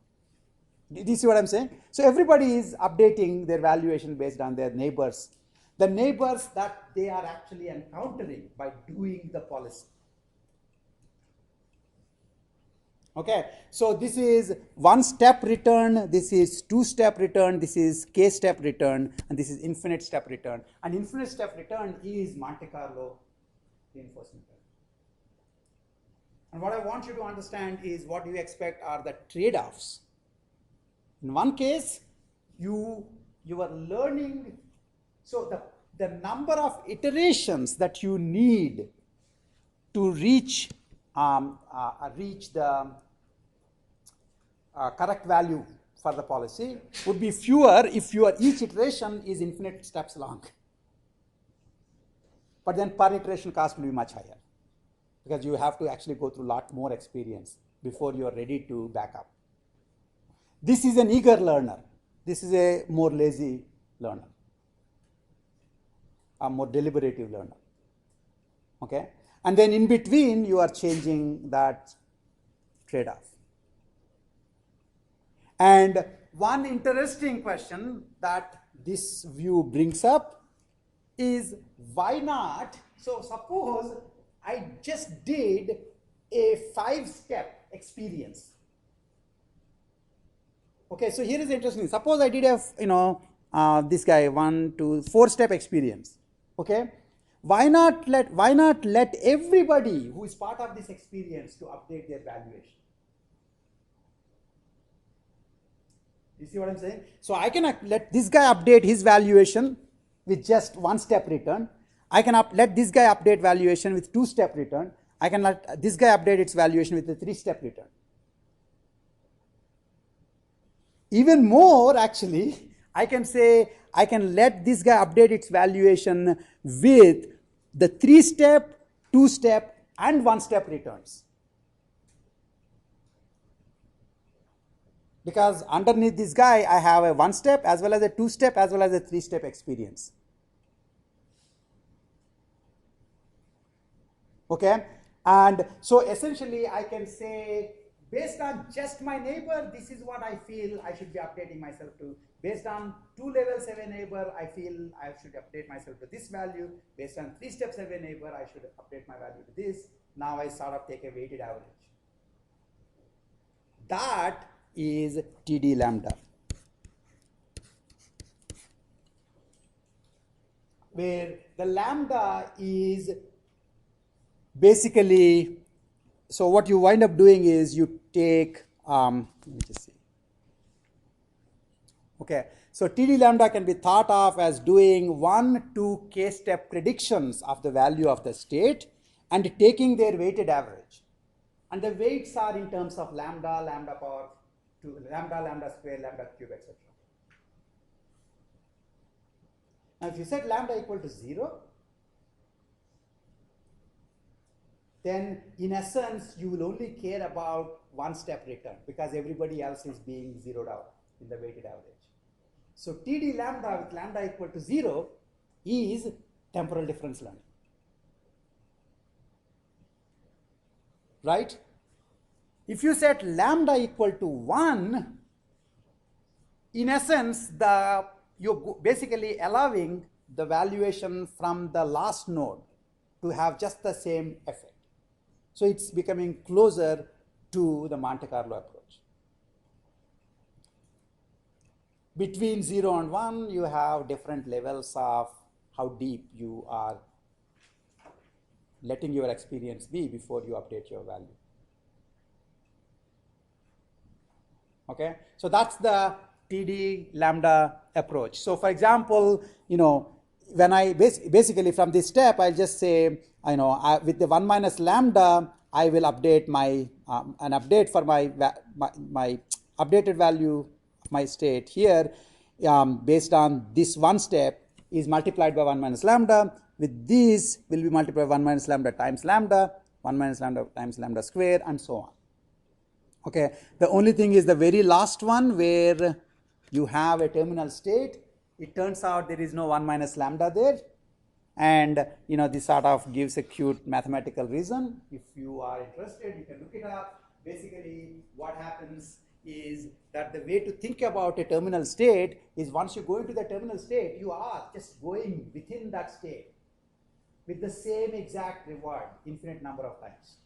you see what I'm saying? So everybody is updating their valuation based on their neighbors. The neighbors that they are actually encountering by doing the policy. Okay, so this is 1-step return, this is 2-step return, this is k-step return, and this is infinite step return. And infinite step return is Monte Carlo reinforcement. And what I want you to understand is what you expect are the trade-offs. In one case, you are learning, so the number of iterations that you need to reach the correct value for the policy would be fewer if each iteration is infinite steps long. But then per iteration cost will be much higher, because you have to actually go through a lot more experience before you are ready to back up. This is an eager learner. This is a more lazy learner, a more deliberative learner. Okay? And then in between, you are changing that trade-off. And one interesting question that this view brings up is, why not? So suppose I just did a 5-step experience. Okay, so here is interesting. Suppose I did this guy 1, 2, 4-step experience. Okay, why not let everybody who is part of this experience to update their valuation? You see what I'm saying? So I can let this guy update his valuation with just 1-step return. I can let this guy update valuation with 2-step return. I can let this guy update its valuation with a 3-step return. Even more, actually, I can say I can let this guy update its valuation with the 3-step, 2-step, and 1-step returns. Because underneath this guy, I have a 1-step as well as a 2-step as well as a 3-step experience. Okay, and so essentially I can say, based on just my neighbor, this is what I feel I should be updating myself to. Based on 2 levels of a neighbor, I feel I should update myself to this value. Based on 3 steps of a neighbor, I should update my value to this. Now I sort of take a weighted average. that is TD lambda, where the lambda is basically, so what you wind up doing is you take, let me just see. Okay, so TD lambda can be thought of as doing 1 to k step predictions of the value of the state and taking their weighted average. And the weights are in terms of lambda, lambda power 2, lambda, lambda square, lambda cube, etc. Now, if you set lambda equal to 0, then in essence, you will only care about one step return because everybody else is being zeroed out in the weighted average. So TD lambda with lambda equal to 0 is temporal difference learning. Right? If you set lambda equal to 1, in essence, you're basically allowing the valuation from the last node to have just the same effect. So it's becoming closer to the Monte Carlo approach. Between 0 and 1, you have different levels of how deep you are letting your experience be before you update your value. Okay, so that's the TD lambda approach. So for example, when I basically from this step, I'll just say, with the 1 minus lambda, I will update my an update for my updated value of my state here based on this one step is multiplied by 1 minus lambda. With this will be multiplied by 1 minus lambda times lambda, 1 minus lambda times lambda square, and so on. Okay, the only thing is the very last one where you have a terminal state. It turns out there is no 1 minus lambda there, and this sort of gives a cute mathematical reason. If you are interested, you can look it up. Basically, what happens is that the way to think about a terminal state is once you go into the terminal state, you are just going within that state with the same exact reward infinite number of times.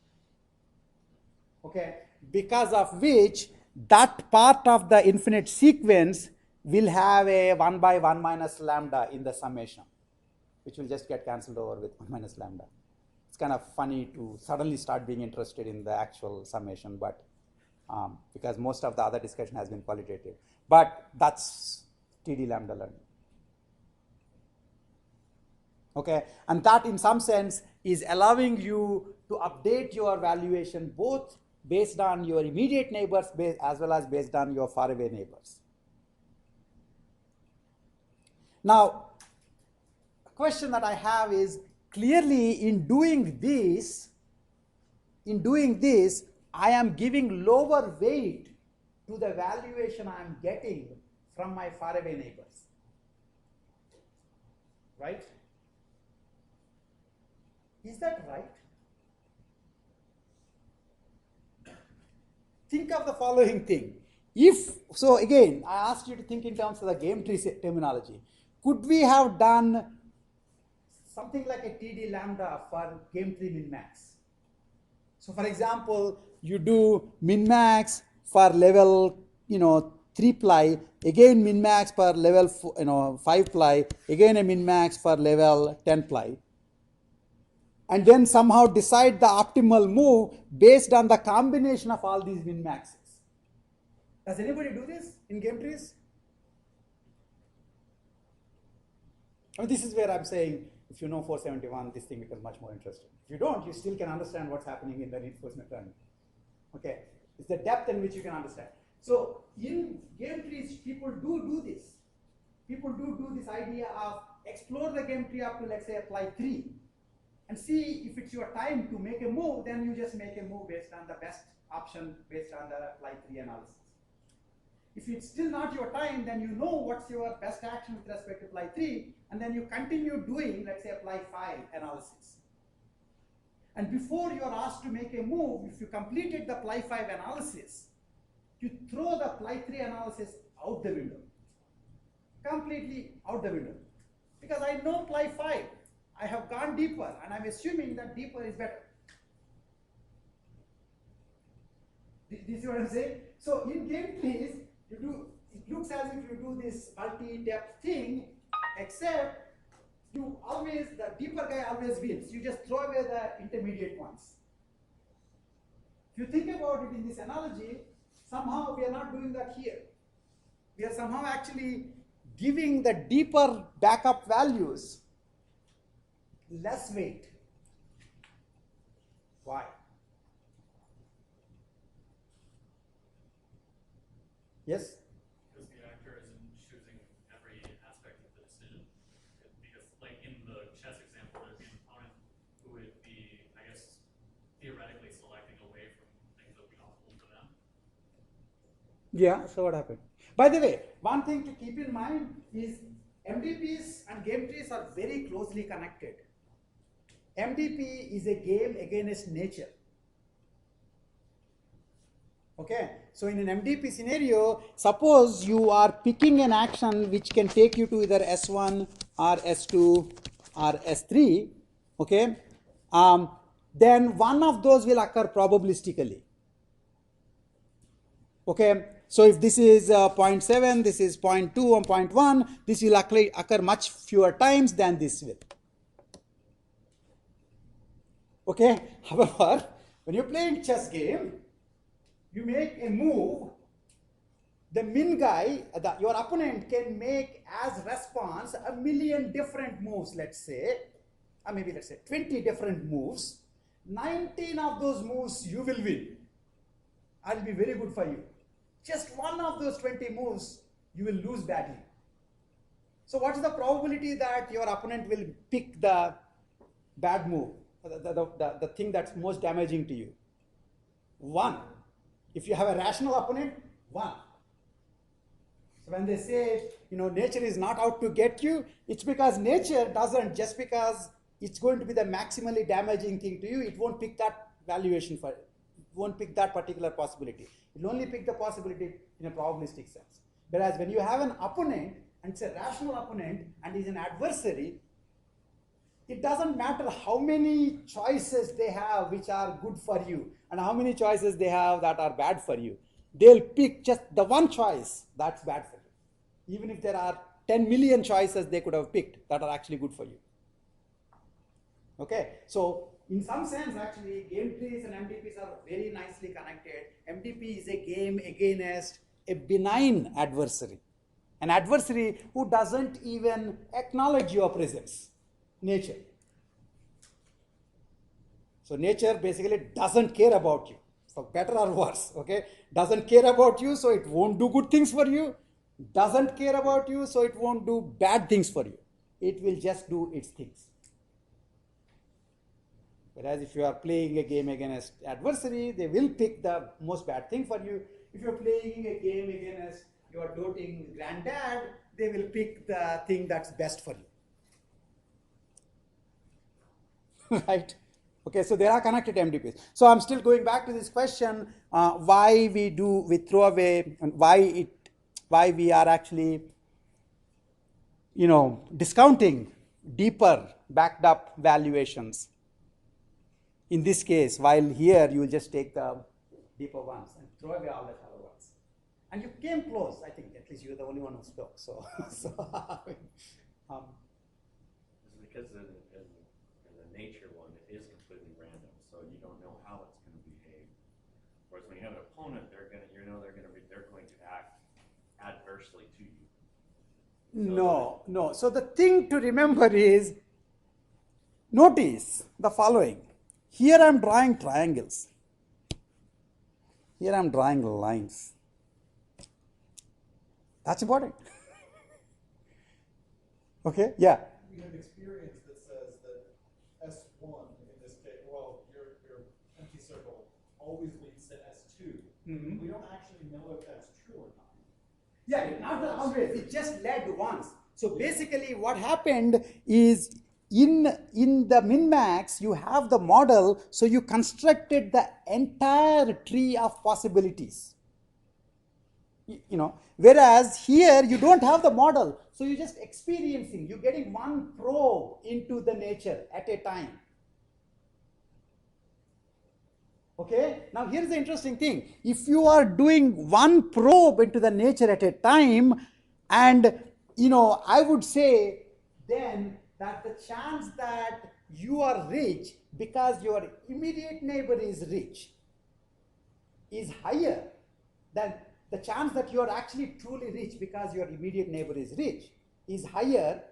Okay, because of which that part of the infinite sequence will have a 1 by 1 minus lambda in the summation, which will just get cancelled over with 1 minus lambda. It's kind of funny to suddenly start being interested in the actual summation, but because most of the other discussion has been qualitative. But that's TD lambda learning. Okay, and that in some sense is allowing you to update your valuation both based on your immediate neighbors as well as based on your faraway neighbors. Now, a question that I have is, clearly in doing this, I am giving lower weight to the valuation I am getting from my faraway neighbors. Right? Is that right? Think of the following thing. So again, I asked you to think in terms of the game tree terminology. Could we have done something like a TD lambda for game tree min-max? So for example, you do min-max for level 3 ply, again min-max for level 5 ply, again a min-max for level 10 ply, and then somehow decide the optimal move based on the combination of all these min-maxes. Does anybody do this in game trees? This is where I'm saying, if you know 471, this thing becomes much more interesting. If you don't, you still can understand what's happening in the reinforcement learning. Okay, it's the depth in which you can understand. So in game trees, people do this. People do this idea of explore the game tree up to, let's say, apply 3. And see if it's your time to make a move, then you just make a move based on the best option based on the apply 3 analysis. If it's still not your time, then you know what's your best action with respect to apply 3, and then you continue doing, let's say, apply 5 analysis. And before you are asked to make a move, if you completed the apply 5 analysis, you throw the apply 3 analysis out the window. Completely out the window. Because I know apply 5. I have gone deeper, and I'm assuming that deeper is better. Do you see what I'm saying? So in game trees, you do, it looks as if you do this multi-depth thing, except you always, the deeper guy always wins. You just throw away the intermediate ones. If you think about it in this analogy, somehow we are not doing that here. We are somehow actually giving the deeper backup values less weight. Why? Yes? Because the actor isn't choosing every aspect of the decision. Because, like in the chess example, there'd be an opponent who would be, I guess, theoretically selecting away from things that would be helpful to them. Yeah, so what happened? By the way, one thing to keep in mind is MDPs and game trees are very closely connected. MDP is a game against nature. Okay, so in an MDP scenario, suppose you are picking an action which can take you to either S1 or S2 or S3, okay, then one of those will occur probabilistically. Okay, so if this is 0.7, this is 0.2 or 0.1, this will occur much fewer times than this will. Okay, however, when you're playing chess game, you make a move, the min guy, your opponent can make as response a million different moves, let's say, or maybe let's say 20 different moves. 19 of those moves you will win. I'll be very good for you. Just one of those 20 moves you will lose badly. So what is the probability that your opponent will pick the bad move, the thing that's most damaging to you? 1. If you have a rational opponent, 1. So when they say, nature is not out to get you, it's because nature doesn't, just because it's going to be the maximally damaging thing to you, it won't pick that valuation for it. It won't pick that particular possibility. It will only pick the possibility in a probabilistic sense. Whereas when you have an opponent, and it's a rational opponent, and is an adversary, it doesn't matter how many choices they have which are good for you, and how many choices they have that are bad for you. They'll pick just the one choice that's bad for you. Even if there are 10 million choices they could have picked that are actually good for you. Okay, so in some sense, actually, game trees and MDPs are very nicely connected. MDP is a game against a benign adversary, an adversary who doesn't even acknowledge your presence, nature. So nature basically doesn't care about you, for better or worse, okay? Doesn't care about you, so it won't do good things for you. Doesn't care about you, so it won't do bad things for you. It will just do its things. Whereas if you are playing a game against adversary, they will pick the most bad thing for you. If you're playing a game against your doting granddad, they will pick the thing that's best for you. Right? Okay, so they are connected MDPs. So I'm still going back to this question, why we throw away, and why we are actually, discounting deeper backed up valuations. In this case, while here you will just take the deeper ones and throw away all the shallow ones. And you came close, I think, at least you were the only one who spoke. So, It's because in the nature one, it is completely random, so you don't know how it's going to behave. Whereas when you have an opponent, they're going to act adversely to you. No. So the thing to remember is, notice the following. Here I'm drawing triangles. Here I'm drawing lines. That's important. Okay, yeah. We have experience that says that S1 in this case, well, your empty circle always leads to S2. Mm-hmm. We don't actually know if that's true or not. Yeah, not always. It just led once. So basically what happened is in the min-max, you have the model, so you constructed the entire tree of possibilities. Whereas here you don't have the model, so you're just experiencing, you're getting one probe into the nature at a time. Okay, now here's the interesting thing. If you are doing one probe into the nature at a time, and I would say then that the chance that you are rich because your immediate neighbor is rich is higher than the chance that you are actually truly rich because your immediate neighbor is rich is higher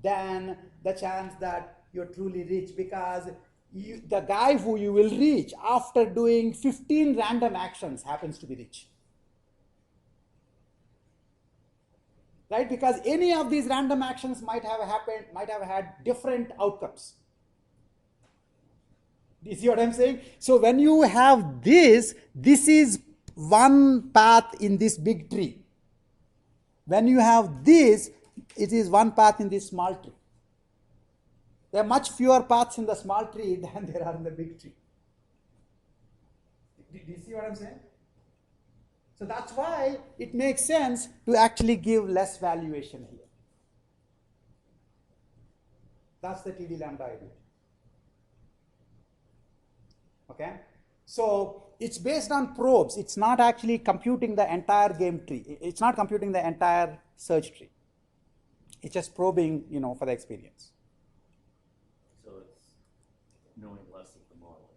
than the chance that you're truly rich because the guy who you will reach after doing 15 random actions happens to be rich. Right? Because any of these random actions might have had different outcomes. Do you see what I'm saying? So when you have this is one path in this big tree. When you have this, it is one path in this small tree. There are much fewer paths in the small tree than there are in the big tree. Do you see what I'm saying? So that's why it makes sense to actually give less valuation here. That's the TD lambda idea. Okay? So it's based on probes. It's not actually computing the entire game tree. It's not computing the entire search tree. It's just probing, for the experience. So it's knowing less of the model.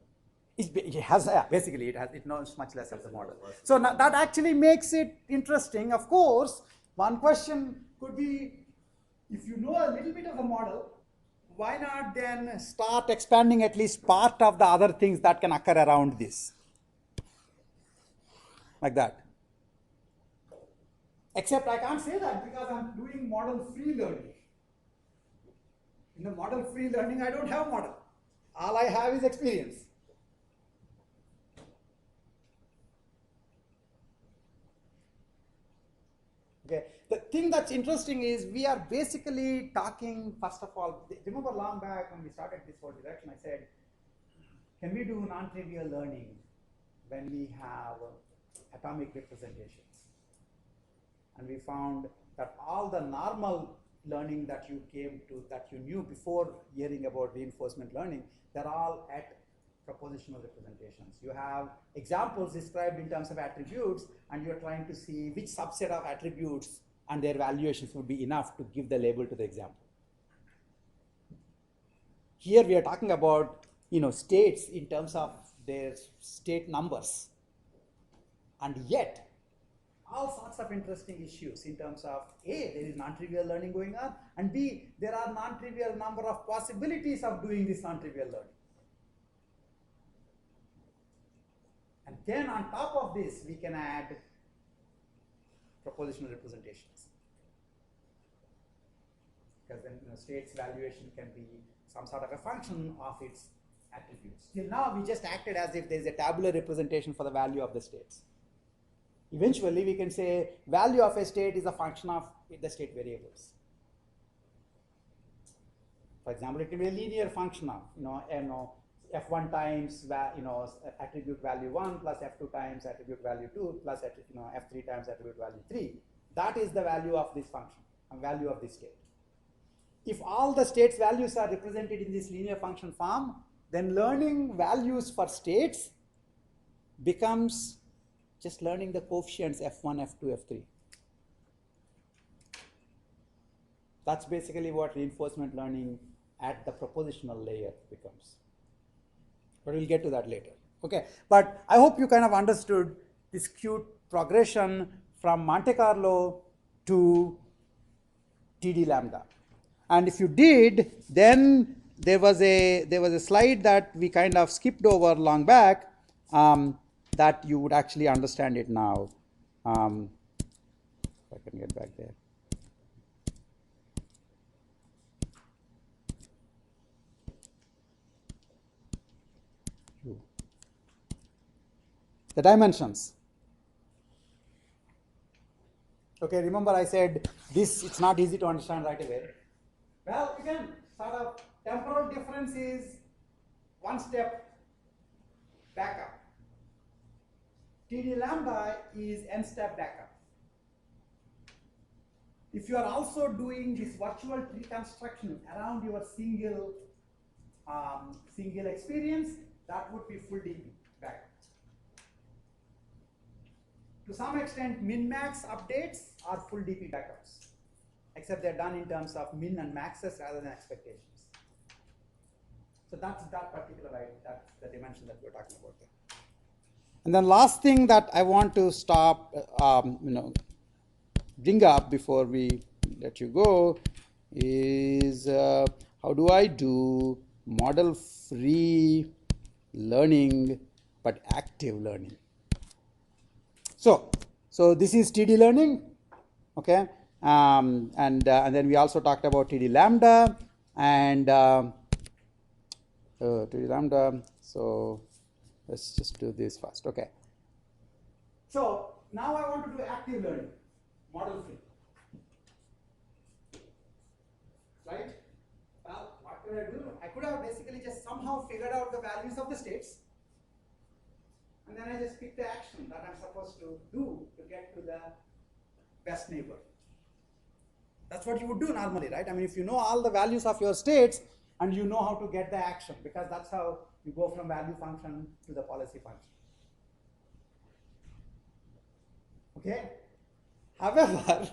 Basically it knows much less of the model. So that actually makes it interesting. Of course, one question could be, if you know a little bit of the model, why not then start expanding at least part of the other things that can occur around this? Like that. Except I can't say that because I'm doing model-free learning. In the model-free learning, I don't have model. All I have is experience. Okay. The thing that's interesting is we are basically talking, first of all, remember long back when we started this whole direction, I said, can we do non-trivial learning when we have atomic representations? And we found that all the normal learning that you knew before hearing about reinforcement learning, they're all at propositional representations. You have examples described in terms of attributes, and you're trying to see which subset of attributes and their valuations would be enough to give the label to the example. Here we are talking about states in terms of their state numbers, and yet all sorts of interesting issues in terms of A, there is non-trivial learning going on, and B, there are non-trivial number of possibilities of doing this non-trivial learning. And then on top of this, we can add propositional representations. Because then state's valuation can be some sort of a function of its attributes. Till now, we just acted as if there is a tabular representation for the value of the states. Eventually, we can say value of a state is a function of the state variables. For example, it can be a linear function of f1 times attribute value 1 plus f2 times attribute value 2 plus f3 times attribute value 3. That is the value of this function, value of this state. If all the states values are represented in this linear function form, then learning values for states becomes just learning the coefficients f1, f2, f3. That's basically what reinforcement learning at the propositional layer becomes. But we'll get to that later. Okay, but I hope you kind of understood this cute progression from Monte Carlo to TD lambda. And if you did, then there was a slide that we kind of skipped over long back, that you would actually understand it now. If I can get back there. The dimensions. Okay, remember I said this, it's not easy to understand right away. Well, again, sort of temporal difference is one step back up. TD lambda is n step back up. If you are also doing this virtual tree construction around your single experience, that would be full DB back. To some extent, min-max updates are full DP backups, except they're done in terms of min and maxes rather than expectations. So that's that particular that's the dimension that we're talking about there. And then last thing that I want to stop, bring up before we let you go is how do I do model-free learning but active learning? So this is TD learning, okay, and then we also talked about TD lambda and TD lambda. So let's just do this first, okay. So now I want to do active learning, model free, right? Well, what could I do? I could have basically just somehow figured out the values of the states. And then I just pick the action that I'm supposed to do to get to the best neighbor. That's what you would do normally, right? I mean, if you know all the values of your states and you know how to get the action, because that's how you go from value function to the policy function. Okay? However,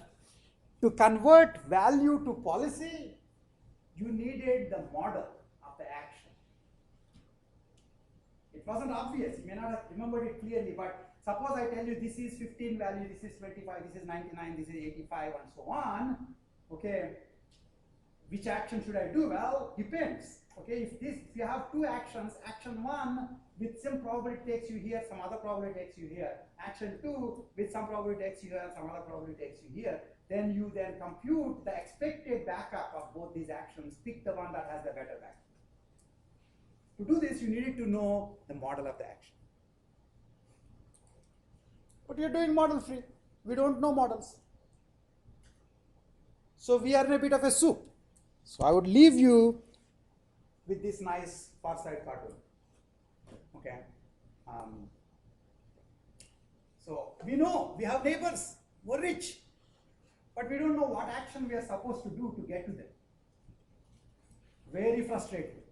to convert value to policy, you needed the model of the action. It wasn't obvious, you may not have remembered it clearly, but suppose I tell you this is 15 value, this is 25, this is 99, this is 85, and so on. Okay, which action should I do? Well, depends. Okay, if you have two actions, action 1 with some probability takes you here, some other probability takes you here. Action 2 with some probability takes you here, and some other probability takes you here. Then you compute the expected backup of both these actions, pick the one that has the better backup. To do this, you needed to know the model of the action. But you're doing model free. We don't know models. So we are in a bit of a soup. So I would leave you with this nice far side cartoon. Okay. So we know we have neighbors, we're rich, but we don't know what action we are supposed to do to get to them. Very frustrating.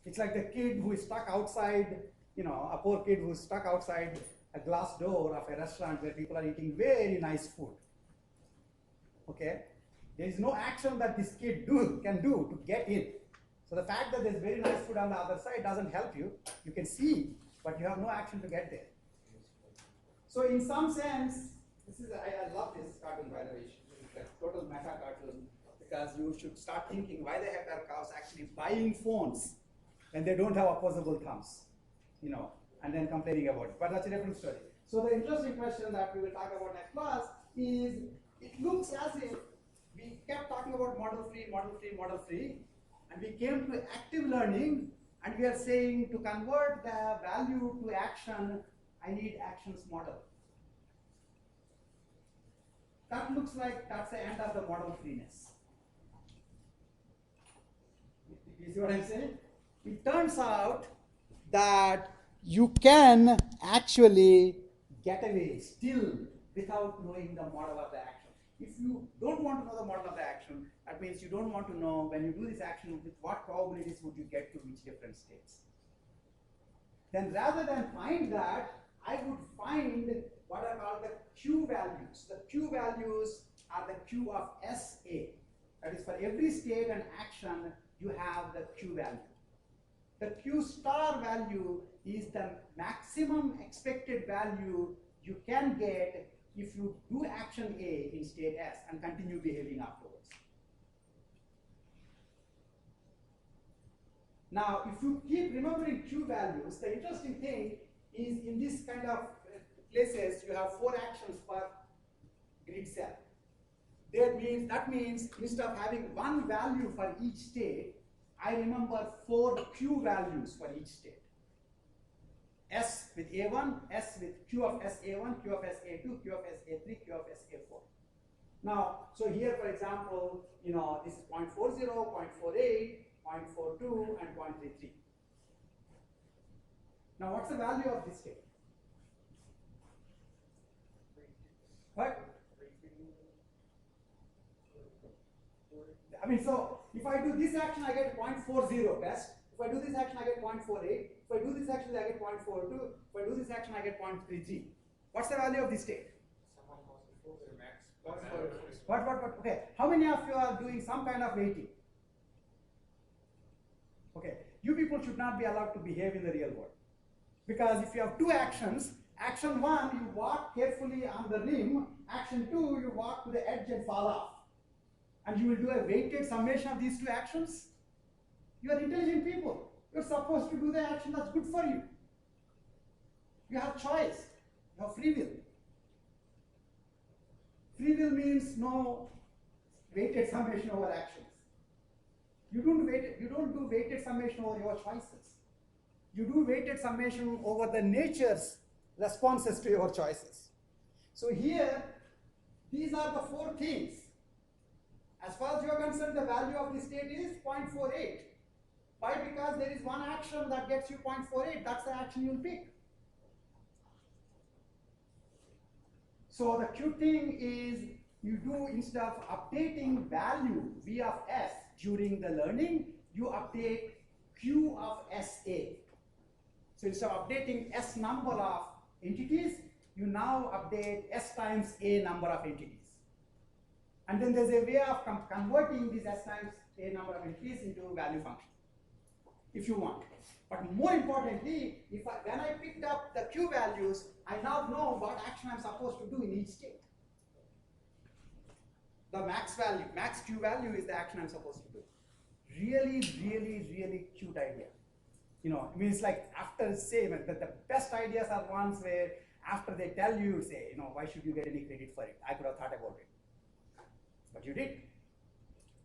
It's like the kid who is stuck outside, a poor kid who's stuck outside a glass door of a restaurant where people are eating very nice food. Okay? There is no action that this kid can do to get in. So the fact that there's very nice food on the other side doesn't help you. You can see, but you have no action to get there. So in some sense, I love this cartoon, by the way. It's a total meta cartoon, because you should start thinking, why the heck are cows actually buying phones when they don't have opposable thumbs, and then complaining about it. But that's a different story. So the interesting question that we will talk about next class is, it looks as if we kept talking about model free, model free, model free, and we came to active learning, and we are saying to convert the value to action, I need actions model. That looks like that's the end of the model freeness. You see what I'm saying? It turns out that you can actually get away still without knowing the model of the action. If you don't want to know the model of the action, that means you don't want to know when you do this action with what probabilities would you get to which different states. Then rather than find that, I would find what are called the Q values. The Q values are the Q of SA. That is, for every state and action, you have the Q value. The Q star value is the maximum expected value you can get if you do action A in state S and continue behaving afterwards. Now, if you keep remembering Q values, the interesting thing is in this kind of places, you have 4 actions per grid cell. That means instead of having 1 value for each state, I remember 4 Q values for each state. S with A1, S with Q of SA1, Q of SA2, Q of SA3, Q of SA4. Now, so here, for example, this is 0.40, 0.48, 0.42, and 0.33. Now, what's the value of this state? What? I mean, so if I do this action, I get 0.40 best. If I do this action, I get 0.48. If I do this action, I get 0.42. If I do this action, I get 0.33. What's the value of the state? Someone was before the max. What? Okay. How many of you are doing some kind of weighting? Okay. You people should not be allowed to behave in the real world. Because if you have two actions, action 1, you walk carefully on the rim. Action 2, you walk to the edge and fall off. And you will do a weighted summation of these two actions. You are intelligent people. You're supposed to do the action that's good for you. You have choice. You have free will. Free will means no weighted summation over actions. You don't do weighted summation over your choices. You do weighted summation over the nature's responses to your choices. So here, these are the 4 things. As far as you are concerned, the value of the state is 0.48. Why? Because there is one action that gets you 0.48. That's the action you'll pick. So the cute thing is, you do, instead of updating value V of S during the learning, you update Q of SA. So instead of updating S number of entities, you now update S times A number of entities. And then there's a way of converting these S times A number of entities into a value function, if you want. But more importantly, when I picked up the Q values, I now know what action I'm supposed to do in each state. The max Q value is the action I'm supposed to do. Really, really, really cute idea. You know, I mean, it's like after say, the best ideas are ones where after they tell you, say, you know, why should you get any credit for it? I could have thought about it. But you did.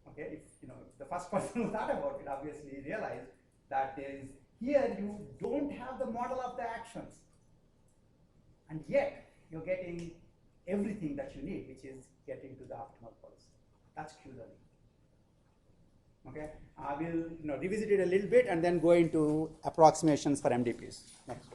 Okay, if you know, the first person who thought about it obviously realized that there is, here you don't have the model of the actions. And yet you're getting everything that you need, which is getting to the optimal policy. That's Q learning. Okay, I will revisit it a little bit and then go into approximations for MDPs. Next.